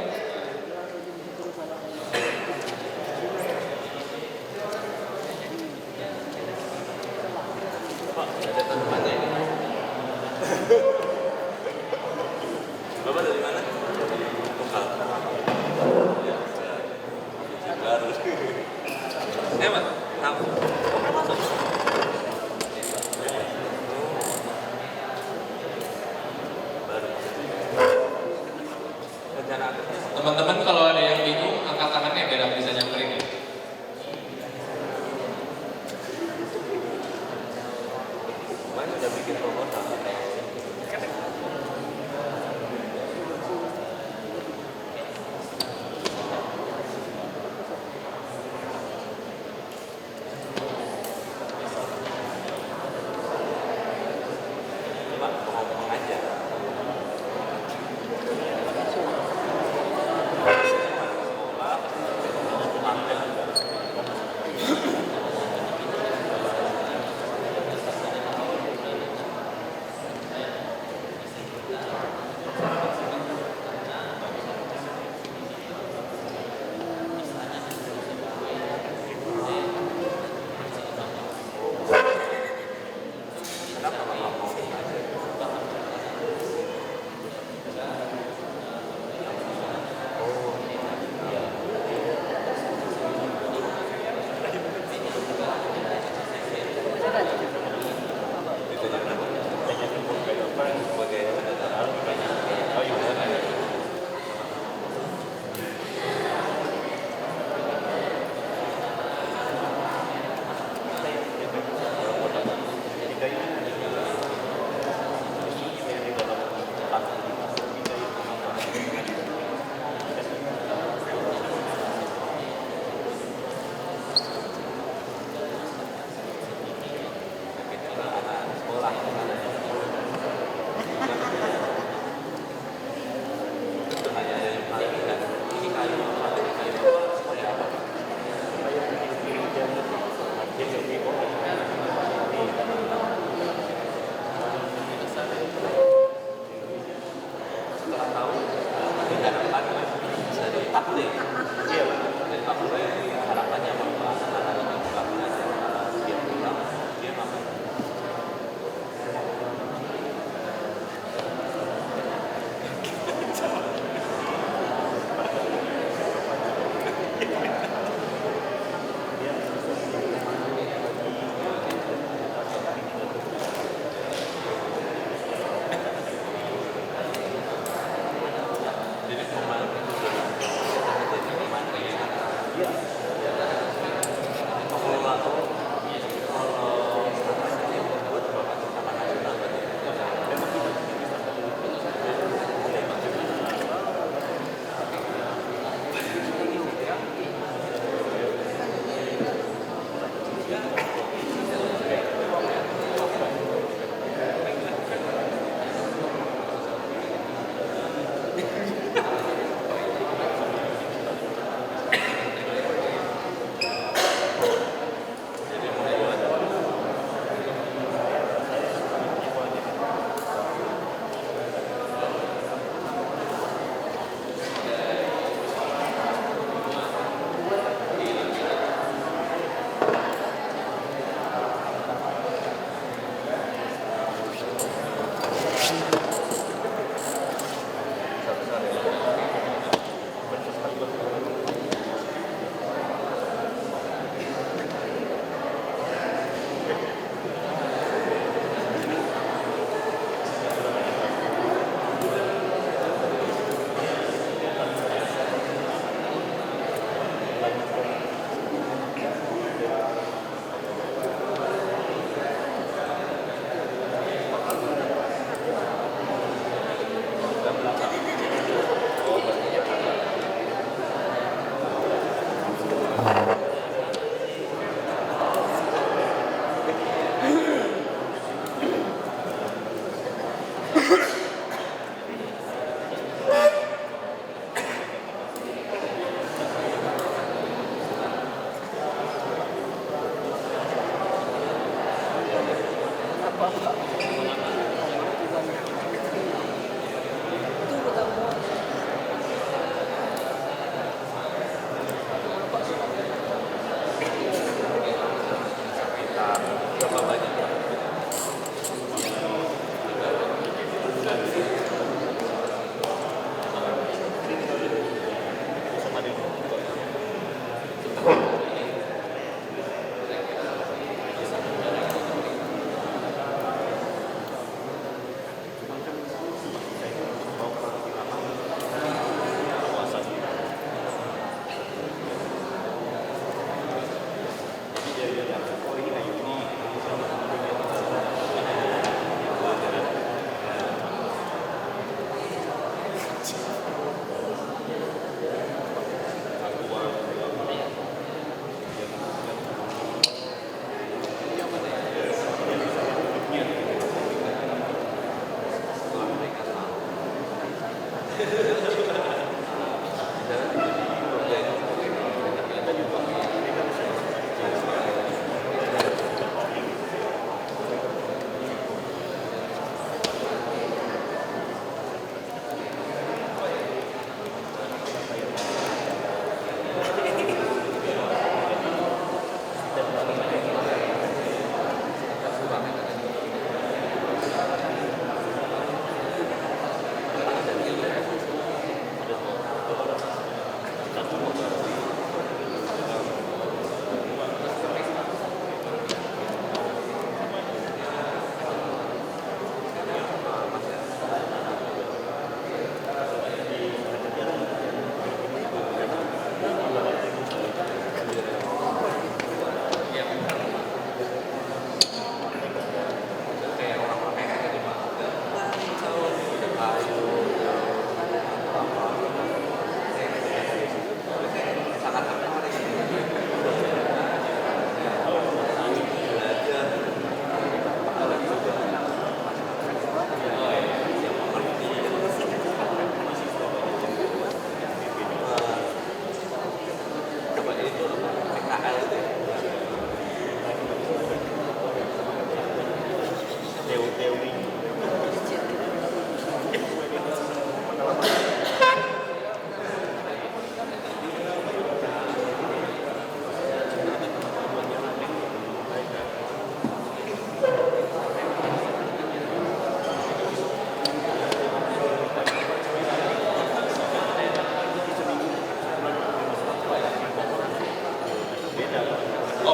Bapak dari mana? Baru. Mas, tahu. Baru. Rencana Jadi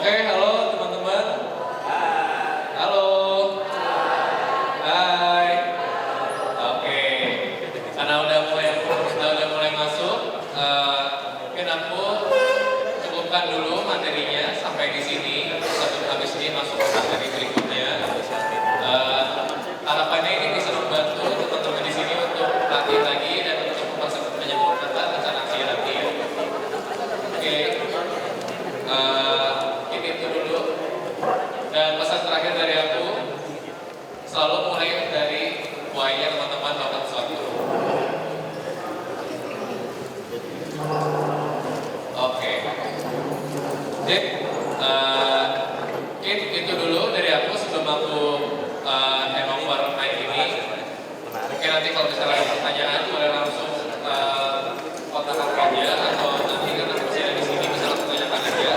Oke, halo teman-teman. Halo. Hai. Oke. Karena udah mulai masuk, mungkin aku cukupkan dulu materinya sampai di sini. Sebelum habis ini masuk ke materi berikutnya. Harapannya ini bisa membantu teman-teman di sini untuk latih lagi dan untuk menyempurnakan rencana aksi nanti. Oke. Ini itu dulu. Dan pesan terakhir dari aku, selalu mulai dari why-nya teman-teman melakukan sesuatu. Oke. Jadi, itu dulu dari aku sebelum aku hand over mic ini. Mungkin nanti kalau misalnya ada pertanyaan boleh langsung kontak aja atau nanti karena masih ada di sini bisa langsung tanyakan aja.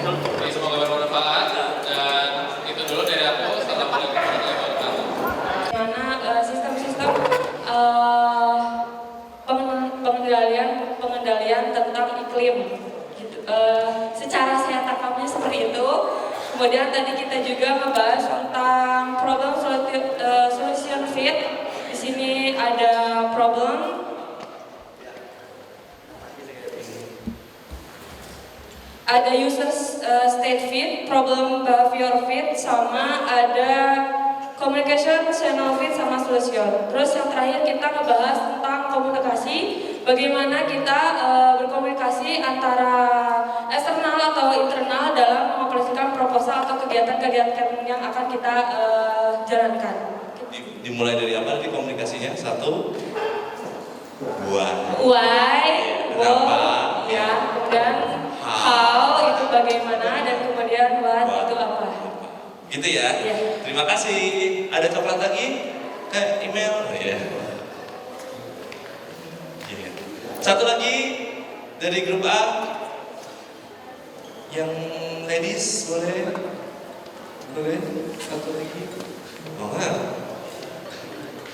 Jadi semoga bermanfaat dan itu dulu dari aku. Assalamualaikum warahmatullahi wabarakatuh. Karena sistem-sistem pengendalian tentang iklim gitu. Secara saya tangkapnya seperti itu. Kemudian tadi kita juga membahas tentang problem solution fit. Di sini ada problem, ada user state fit, problem behavior fit, sama ada communication channel fit sama solution. Terus yang terakhir kita ngebahas tentang komunikasi, bagaimana kita berkomunikasi antara eksternal atau internal dalam mengoperasikan proposal atau kegiatan-kegiatan yang akan kita jalankan. Dimulai dari apa nanti komunikasinya? 1, 2. Why, Kenapa? ya, kemudian how itu bagaimana, dan kemudian what itu apa. Gitu ya? Ya. Terima kasih. Ada coklat lagi? Email? Ya. Iya. Satu lagi dari grup A. Yang ladies boleh? Boleh? Satu lagi? Oh enggak?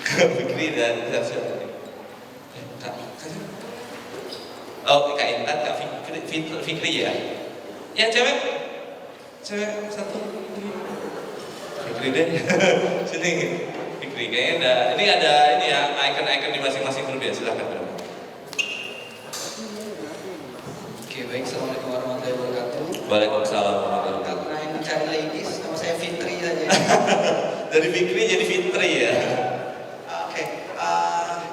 Fikri dan siapa tadi? Oh, Kak Intan, Kak Fikri ya? Yang cewek? Cewek satu? Fikri deh. Sini Fikri, kayaknya ini ya icon-icon di masing-masing grup ya, silahkan. Oke, baik. Assalamualaikum warahmatullahi wabarakatuh. Waalaikumsalam warahmatullahi wabarakatuh. Karena yang mencari ladies, nama saya Fitri saja. Dari Fikri jadi Fitri ya? Oke,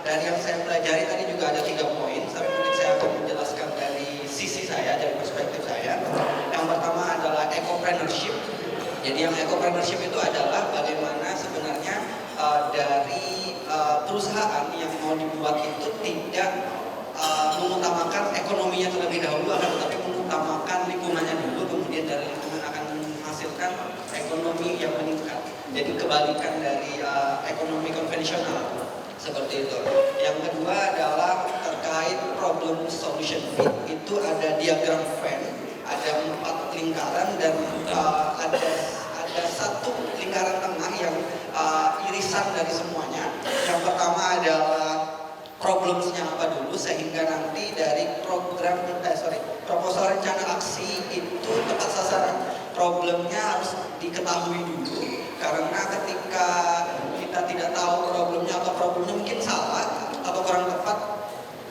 dari yang saya pelajari tadi juga ada 3 poin. Tapi mungkin saya akan menjelaskan dari sisi saya, dari perspektif saya. Yang pertama adalah ecopreneurship. Jadi yang ecopreneurship itu adalah bagaimana sebenarnya dari perusahaan yang mau dibuat itu tidak mengutamakan ekonominya terlebih dahulu, akan tetapi mengutamakan lingkungannya dulu, kemudian dari lingkungan akan menghasilkan ekonomi yang meningkat. Jadi kebalikan dari ekonomi konvensional seperti itu. Yang kedua adalah terkait problem solution fit. Itu ada diagram Venn, ada 4 lingkaran dan ada 1 lingkaran tengah yang irisan dari semuanya. Yang pertama adalah problemsnya apa dulu, sehingga nanti dari proposal rencana aksi itu tepat sasaran. Problemnya harus diketahui dulu, karena ketika kita tidak tahu problemnya atau problemnya mungkin salah atau kurang tepat,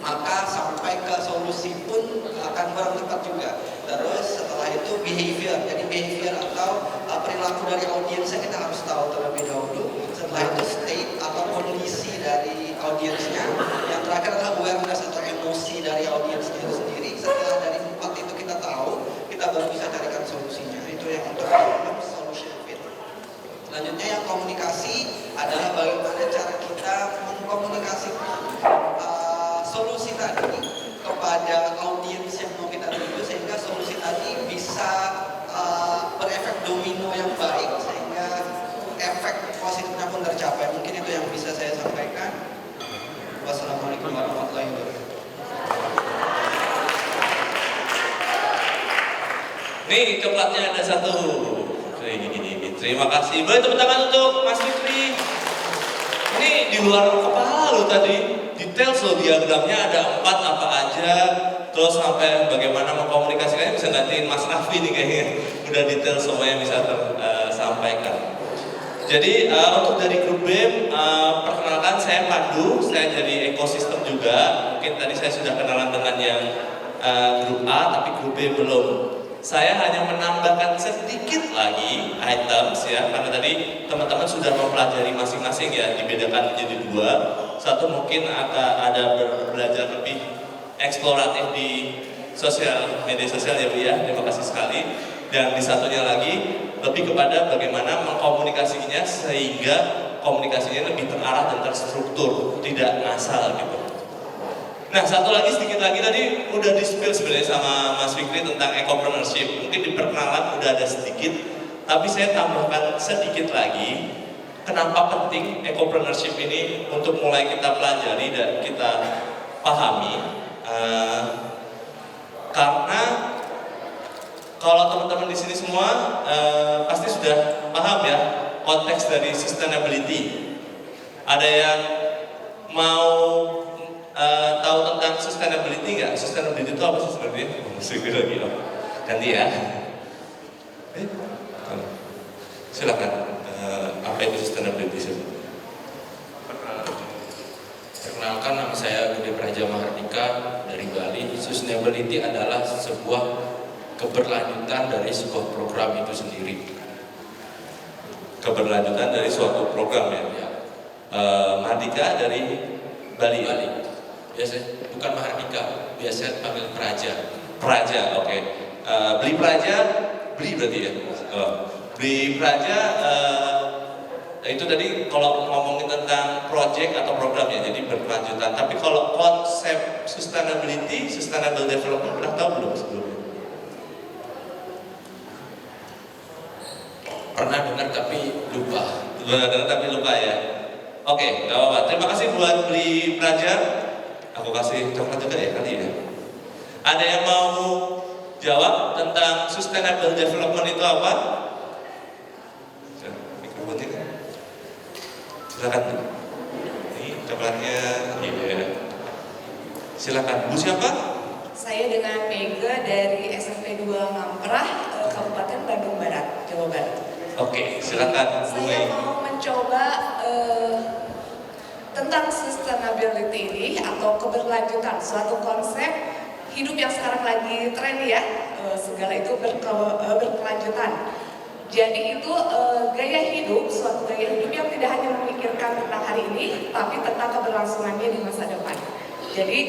maka sampai ke solusi pun akan kurang tepat juga. Terus setelah itu behavior, jadi behavior atau perilaku dari audiensnya kita harus tahu terlebih dahulu. Setelah itu state atau kondisi dari audiensnya. Yang terakhir adalah awareness atau emosi dari audiensnya itu sendiri. Setelah dari 4 itu kita tahu, kita baru bisa carikan solusinya. Itu yang untuk problem solution fit. Selanjutnya yang komunikasi adalah bagaimana cara kita mengkomunikasikan solusi tadi kepada audiens yang mau kita tuju, sehingga solusi tadi bisa berefek domino yang baik, sehingga efek positifnya pun tercapai. Mungkin itu yang bisa saya sampaikan. Wassalamualaikum warahmatullahi wabarakatuh. Nih coklatnya ada 1. Gini. Terima kasih. Boleh tepuk tangan untuk Mas Fikri. Ini di luar kepala lo tadi. Details lo, diagramnya ada 4 apa aja. terus sampai bagaimana mengkomunikasikannya bisa gantiin Mas Raffi nih kayaknya. Udah detail semuanya bisa tersampaikan. Jadi untuk dari grup BEM, perkenalkan saya Pandu, saya jadi ekosistem juga. Mungkin tadi saya sudah kenalan dengan yang grup A, tapi grup B belum. Saya hanya menambahkan sedikit lagi items ya, karena tadi teman-teman sudah mempelajari masing-masing ya, dibedakan menjadi dua. Satu mungkin ada belajar lebih eksploratif di media sosial ya Bu ya, terima kasih sekali. Dan di satunya lagi lebih kepada bagaimana mengkomunikasinya sehingga komunikasinya lebih terarah dan terstruktur, tidak ngasal gitu. Nah, satu lagi sedikit lagi tadi udah di-spill sebenarnya sama Mas Fikri tentang ecopreneurship. Mungkin di perkenalan udah ada sedikit, tapi saya tambahkan sedikit lagi. Kenapa penting ecopreneurship ini untuk mulai kita pelajari dan kita pahami? Karena kalau teman-teman di sini semua pasti sudah paham ya konteks dari sustainability. Ada yang mau tahu tentang sustainability nggak? Sustainability itu apa sih sebenarnya? Sedikit lagi loh. Ganti ya. Silakan. Apa itu sustainability sih? Perkenalkan, nama saya Gede Praja Mahardika dari Bali. Sustainability adalah sebuah keberlanjutan dari sebuah program itu sendiri. Keberlanjutan dari suatu program ya. Mahardika dari Bali. Biasa bukan Mahardika, biasa panggil Praja. Praja, oke. Beli Praja, beli berarti ya. Beli Praja itu tadi kalau ngomongin tentang project atau program ya, jadi berkelanjutan. Tapi kalau konsep sustainability, sustainable development pernah tahu belum sebelumnya? Pernah dengar tapi lupa. Pernah dengar tapi lupa ya. Oke, gak apa-apa. Terima kasih buat Beli Praja. Aku kasih coklat juga ya kali ya. Ada yang mau jawab tentang sustainable development itu apa? Mikrofonnya kan? Silakan. Ini coklatnya. Iya. Silakan. Bu siapa? Saya dengan Mega dari SMP 2 Ngamprah, Kabupaten Bandung Barat, Jawa Barat. Oke, silakan. Saya mau mencoba tentang sustainability ini atau keberlanjutan, suatu konsep hidup yang sekarang lagi tren ya, segala itu berkelanjutan. Jadi itu gaya hidup, suatu gaya hidup yang tidak hanya memikirkan tentang hari ini, tapi tentang keberlangsungannya di masa depan. Jadi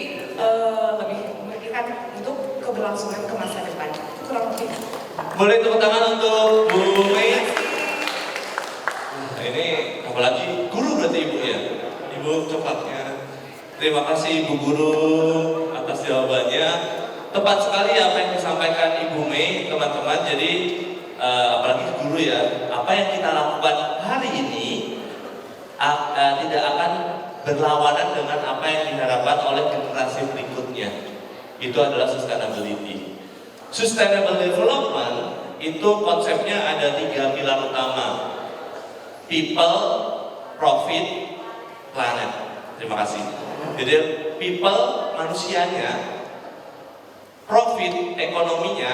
lebih memikirkan untuk keberlangsungan ke masa depan. Kurang lebih. Boleh tepuk tangan untuk Bu Mei. Nah, ini apalagi guru berarti Ibu ya? Ibu coklatnya. Terima kasih Ibu Guru atas jawabannya. Tepat sekali apa yang disampaikan Ibu Mei, teman-teman. Jadi apalagi guru ya, apa yang kita lakukan hari ini tidak akan berlawanan dengan apa yang diharapkan oleh generasi berikutnya. Itu adalah sustainability. Sustainable development itu konsepnya ada 3 pilar utama: people, profit, planet. Terima kasih. Jadi people manusianya, profit ekonominya,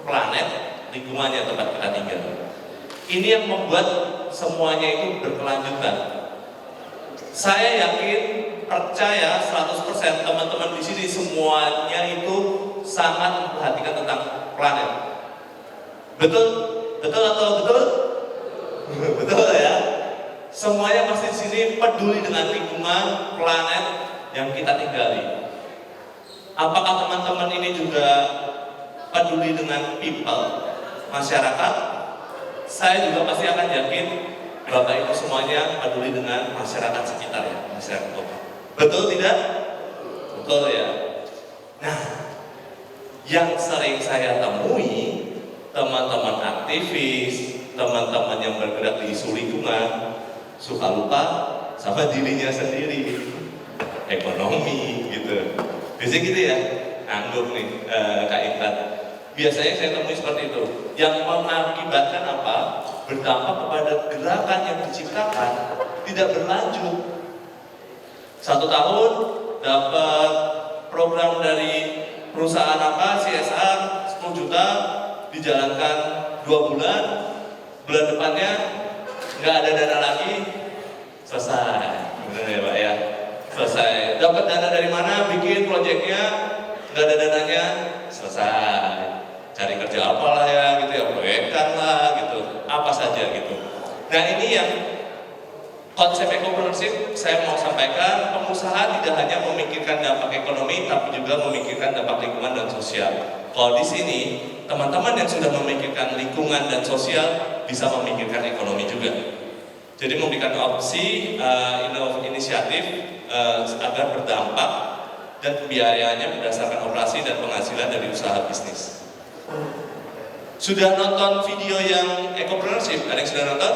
planet lingkungannya tempat kita tinggal. Ini yang membuat semuanya itu berkelanjutan. Saya yakin, percaya 100% teman-teman di sini semuanya itu sangat memperhatikan tentang planet. Betul? Betul atau betul? Betul ya. Semuanya pasti di sini peduli dengan lingkungan, planet yang kita tinggali. Apakah teman-teman ini juga peduli dengan people, masyarakat? Saya juga pasti akan yakin Bapak Ibu semuanya peduli dengan masyarakat sekitar ya, masyarakat lokal. Betul tidak? Betul ya. Nah, yang sering saya temui teman-teman aktivis, teman-teman yang bergerak di isu lingkungan suka lupa sama dirinya sendiri, ekonomi gitu. Biasanya gitu ya, anggap nih Kak Intan. Biasanya saya temui seperti itu. Yang mengakibatkan apa? Berdampak kepada gerakan yang diciptakan tidak berlanjut. 1 tahun dapat program dari perusahaan apa CSR 10 juta dijalankan 2 bulan, bulan depannya nggak ada dana lagi, selesai. Benar ya Pak ya? Selesai. Dapat dana dari mana? Bikin proyeknya, nggak ada dananya, selesai. Cari kerja apalah ya gitu ya, proyekkan lah gitu, apa saja gitu. Nah ini yang konsep ekopreneurship saya mau sampaikan, pengusaha tidak hanya memikirkan dampak ekonomi, tapi juga memikirkan dampak lingkungan dan sosial. Kalau di sini, teman-teman yang sudah memikirkan lingkungan dan sosial bisa memikirkan ekonomi juga. Jadi memberikan opsi inisiatif agar berdampak dan pembiayaannya berdasarkan operasi dan penghasilan dari usaha bisnis. Sudah nonton video yang ekopreneurship? Ada yang sudah nonton?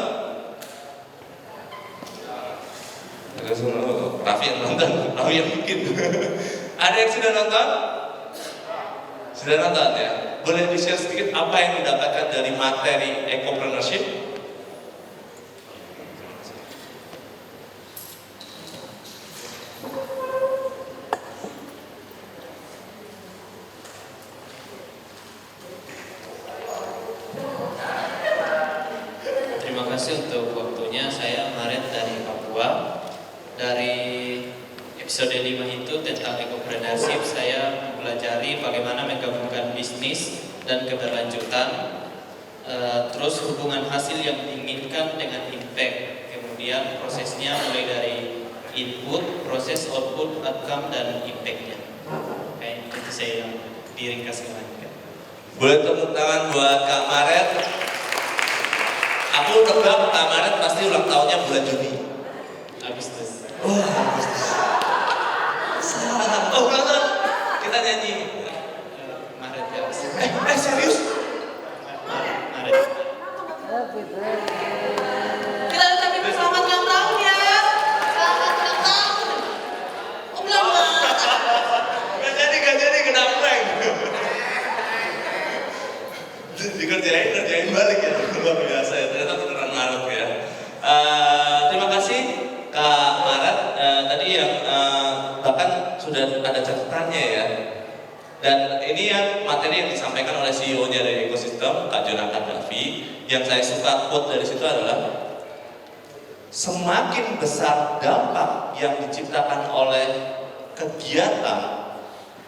Raffi yang nonton, Raffi yang bikin. Ada yang sudah nonton? Sudah nonton ya? Boleh di-share sedikit apa yang didapatkan dari materi ekopreneurship? Terima kasih untuk waktunya. Saya Maret dari Papua. Dari episode 5 itu tentang ekopreneurship, saya mempelajari bagaimana menggabungkan bisnis dan keberlanjutan, terus hubungan hasil yang diinginkan dengan impact, kemudian prosesnya mulai dari input, proses, output, outcome, dan impact-nya. Oke, itu saya yang diringkas kemarin. Boleh tepuk tangan buat Kak Maret. Aku tebak Kak Maret pasti ulang tahunnya bulan Juni. Agustus. Salah. Oh, ulang tahun. Kita nyanyi. Maret ya. Serius? Maret. Kita ucapin selamat ulang tahun ya. Selamat ulang tahun. Oh, belum. Gak jadi kena prank. Dikerjain balik ya. Luar biasa ya. Ternyata beneran Maret ya. Terima kasih Kak Maret. Tadi yang bahkan sudah ada catatannya ya. Dan ini yang materi yang disampaikan oleh CEO-nya dari ekosistem, Kak Jonathan Davi. Yang saya suka quote dari situ adalah, semakin besar dampak yang diciptakan oleh kegiatan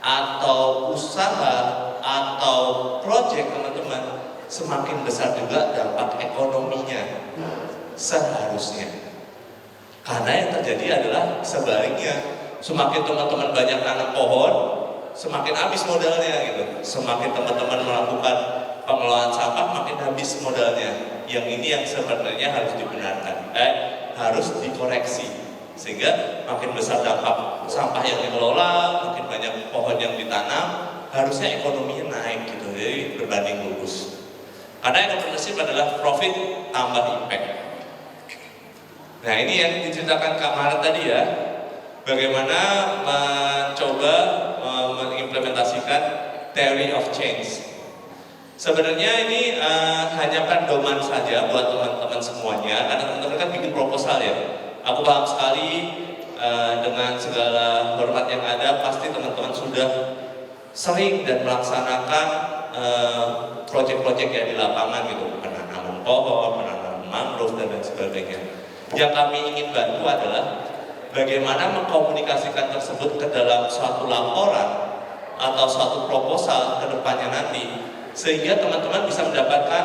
atau usaha atau proyek teman-teman, semakin besar juga dampak ekonominya seharusnya. Karena yang terjadi adalah sebaliknya, semakin teman-teman banyak tanam pohon, semakin habis modalnya gitu. Semakin teman-teman melakukan pengelolaan sampah, makin habis modalnya. Yang ini yang sebenarnya harus dibenarkan, harus dikoreksi, sehingga makin besar dampak sampah yang dikelola, makin banyak pohon yang ditanam, harusnya ekonominya naik gitu. Jadi berbanding lurus. Karena ekopreneurship adalah profit tambah impact. Nah ini yang diceritakan Kak Maret tadi ya, bagaimana mencoba mengimplementasikan theory of change. Sebenarnya ini hanya pedoman saja buat teman-teman semuanya, karena teman-teman kan bikin proposal ya. Aku paham sekali dengan segala hormat yang ada, pasti teman-teman sudah sering dan melaksanakan proyek-proyek yang di lapangan gitu, penanaman pohon, penanaman mangrove dan lain sebagainya. Yang kami ingin bantu adalah bagaimana mengkomunikasikan tersebut ke dalam suatu laporan atau suatu proposal ke depannya nanti, sehingga teman-teman bisa mendapatkan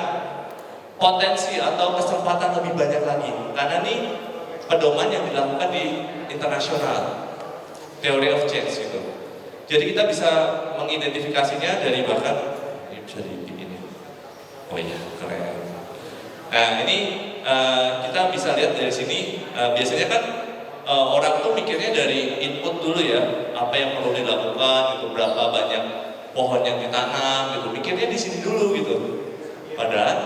potensi atau kesempatan lebih banyak lagi. Karena ini pedoman yang dilakukan di internasional, theory of change gitu. Jadi kita bisa mengidentifikasinya dari bahkan ini bisa di ini. Oh iya, keren. Nah ini kita bisa lihat dari sini. Biasanya kan orang tuh mikirnya dari input dulu ya, apa yang perlu dilakukan, gitu, berapa banyak pohon yang ditanam, gitu. Mikirnya di sini dulu gitu. Padahal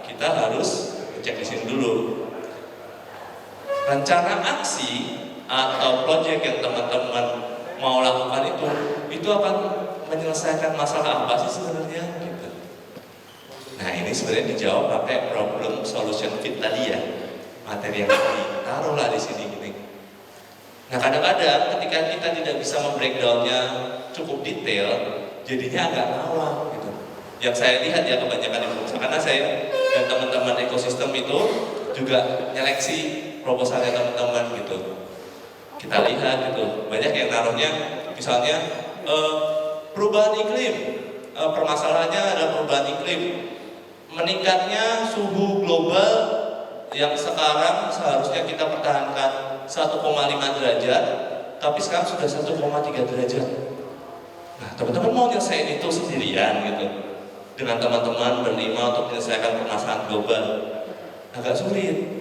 kita harus cek di sini dulu. Rencana aksi atau proyek yang teman-teman mau lakukan itu akan menyelesaikan masalah apa sih sebenarnya gitu. Nah ini sebenarnya dijawab pakai problem solution fit tadi ya, materi yang ditaruhlah di sini gini. Nah kadang-kadang ketika kita tidak bisa membreakdownnya cukup detail, jadinya agak ngawang gitu. Yang saya lihat ya kebanyakan itu, karena saya dan teman-teman ekosistem itu juga nyeleksi proposalnya teman-teman gitu. Kita lihat gitu, banyak yang naruhnya misalnya perubahan iklim, permasalahannya adalah perubahan iklim, meningkatnya suhu global yang sekarang seharusnya kita pertahankan 1,5 derajat, tapi sekarang sudah 1,3 derajat. Nah, teman-teman mau nyelesain itu sendirian gitu, dengan teman-teman berlima untuk menyelesaikan permasalahan global, agak sulit.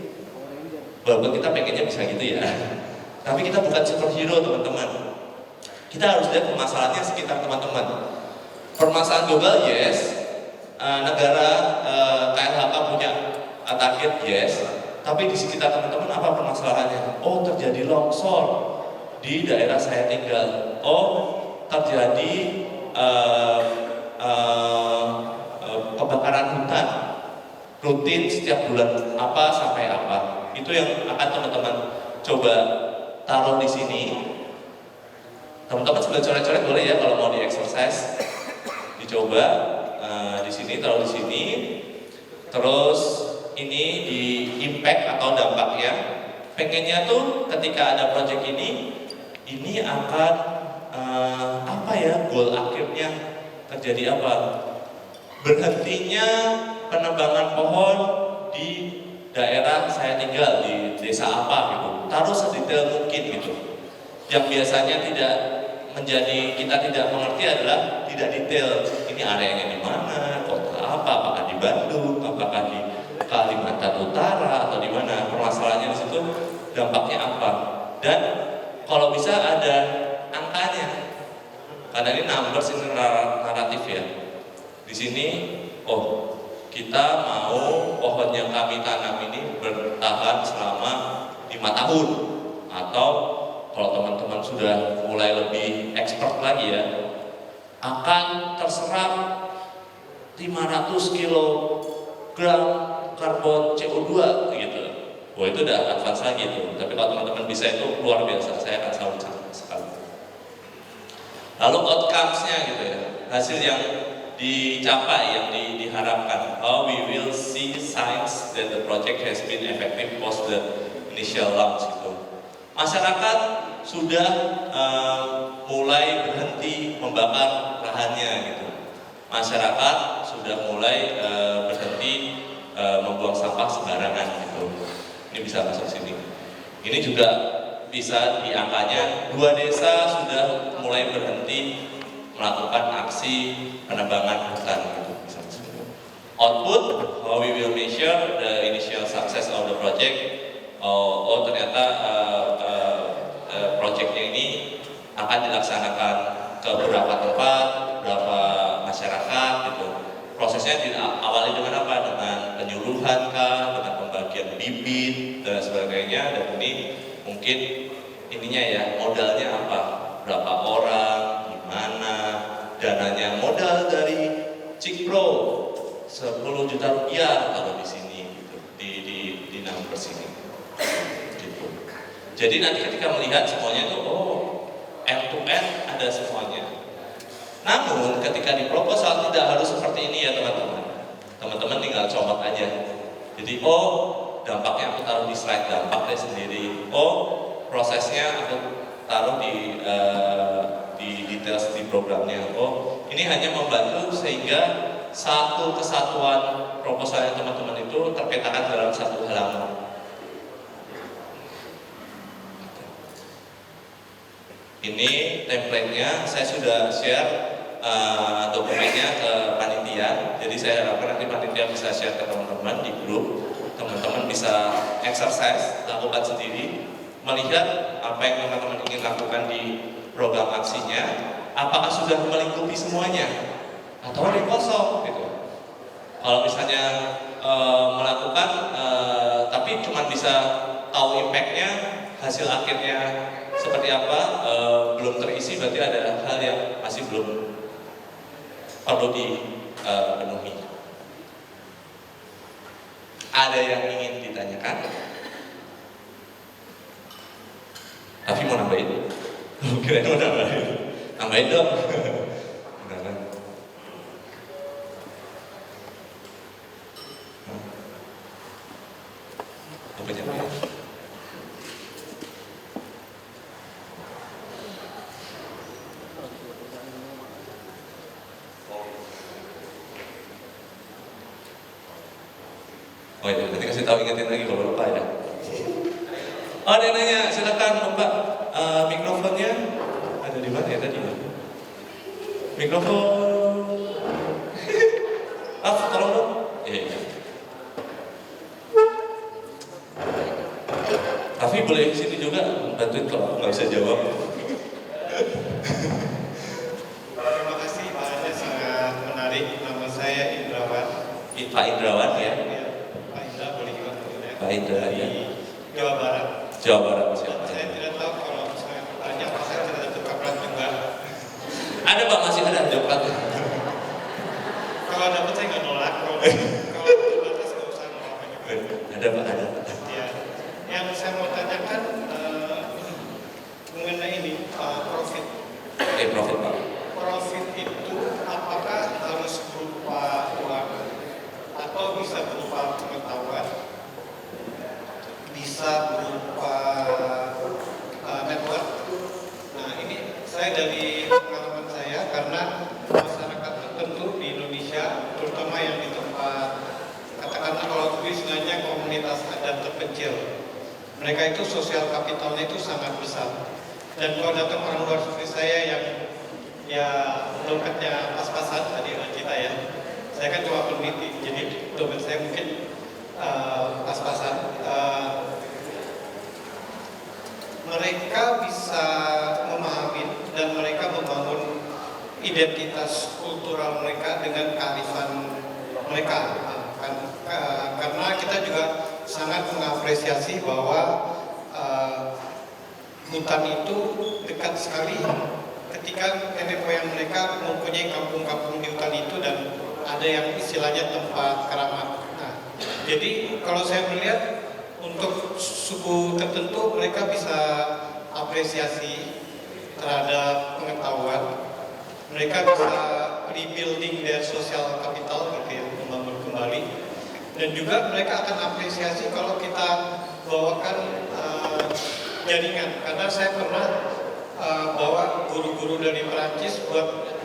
Walaupun kita pengennya bisa gitu ya, tapi kita bukan superhero teman-teman. Kita harus lihat permasalahannya sekitar teman-teman. Permasalahan global, yes. Negara KLHK punya target, yes. Tapi di sekitar teman-teman apa permasalahannya? Oh, terjadi longsor di daerah saya tinggal. Oh, terjadi kebakaran hutan rutin setiap bulan apa sampai apa. Itu yang akan teman-teman coba taruh di sini. Teman-teman sebelah coret-coret boleh ya kalau mau di exercise, dicoba di sini, taruh di sini. Terus ini di impact atau dampaknya. Pengennya tuh ketika ada project ini akan apa ya, goal akhirnya terjadi apa? Berhentinya penebangan pohon di daerah saya tinggal, di desa apa gitu. Taruh sedetail mungkin gitu. Yang biasanya kita tidak mengerti adalah tidak detail. Ini areanya di mana, kota apa, apakah di Bandung, apakah di Kalimantan Utara atau di mana, permasalahannya di situ, dampaknya apa. Dan kalau bisa ada angkanya. Karena ini numbers, ini naratif ya. Di sini, oh, kita mau pohon yang kami tanam ini bertahan selama 5 tahun, atau kalau teman-teman sudah mulai lebih expert lagi ya, akan terserap 500 kilogram karbon CO2 gitu. Wah, itu udah advance lagi tuh. Tapi kalau teman-teman bisa itu luar biasa, saya akan salut sekali. Lalu outcomes-nya gitu ya, hasil yang dicapai, yang diharapkan. How we will see signs that the project has been effective post the initial launch gitu. Masyarakat sudah mulai berhenti membakar lahannya gitu. Masyarakat sudah mulai berhenti membuang sampah sembarangan gitu. Ini bisa masuk sini. Ini juga bisa di angkanya 2 desa sudah mulai berhenti melakukan aksi penebangan hutan gitu. Bisa masuk. Output, how we will measure the initial success of the project. Ternyata projectnya ini akan dilaksanakan ke beberapa tempat, beberapa masyarakat gitu. Prosesnya diawali dengan apa? Dengan penyuluhan kah, dengan pembagian bibit dan sebagainya. Dan ini mungkin ininya ya, modalnya apa? Berapa orang, gimana, dananya modal dari Cikpro 10 juta rupiah kalau di sini gitu, di numbers ini. Gitu. Jadi nanti ketika melihat semuanya itu, oh, end to end ada semuanya. Namun ketika di proposal tidak harus seperti ini ya teman-teman. Teman-teman tinggal comot aja. Jadi oh, dampaknya aku taruh di slide dampaknya sendiri. Oh, prosesnya aku taruh di details di programnya. Oh, ini hanya membantu sehingga satu kesatuan proposalnya teman-teman itu terpetakan dalam satu halaman. Ini template-nya, saya sudah share dokumennya ke panitia. Jadi saya harapkan nanti panitia bisa share ke teman-teman di grup. Teman-teman bisa exercise, lakukan sendiri, melihat apa yang teman-teman ingin lakukan di program aksinya. Apakah sudah melingkupi semuanya atau ada yang kosong gitu. Kalau misalnya melakukan tapi cuma bisa tahu impact-nya, hasil akhirnya seperti apa, belum terisi, berarti ada hal yang masih belum perlu dipenuhi. Ada yang ingin ditanyakan? Tapi mau nambahin? Kira-kira mau nambahin? Nambahin dong. Oh iya, nanti kasih tahu ingetin lagi kalau lupa ya. Oh, ada yang nanya, silakan Bapak. Mikrofonnya ada di mana ya tadi? Mikrofon. Tolong dong. Iya. Tapi boleh sini juga bantuin kalau aku nggak bisa jawab. Terima kasih, bahannya sangat menarik. Nama saya Indrawan. Pak Indrawan ya? Pak Indra boleh juga ya. Pak Indra ya. Jawa Barat. Jawa Barat Dan siapa? saya tidak tahu kalau saya tanya apa saya tidak ada coklat juga. Ada Pak, masih ada coklat. Kalau dapat saya nggak nolak. Kalau terbatas nggak usah nolak juga. Ada Pak, ada. Ya. Yang saya mau tanyakan mengenai ini profit. Profit Pak. Profit itu apakah harus berupa uang atau bisa berupa pengetahuan, bisa berupa network. Nah ini saya dari pengalaman saya karena masyarakat tertentu di Indonesia, terutama yang di tempat katakanlah kalau istilahnya komunitas adat terpencil, mereka itu sosial kapitalnya itu sangat besar. Dan kalau datang orang luar seperti saya yang ya dompetnya pas-pasan tadi kita ya, saya kan cuma peneliti, jadi dompet saya mungkin pas-pasan. Mereka bisa memahami dan mereka membangun identitas kultural mereka dengan kearifan mereka. Karena kita juga sangat mengapresiasi bahwa hutan itu dekat sekali ketika nenek moyang mereka mempunyai kampung-kampung di hutan itu dan ada yang istilahnya tempat keramat. Nah, jadi kalau saya melihat untuk suku tertentu mereka bisa apresiasi terhadap pengetahuan, mereka bisa rebuilding their social capital gitu ya, membangun kembali, dan juga mereka akan apresiasi kalau kita bawakan jaringan, karena saya pernah bawa guru-guru dari Perancis buat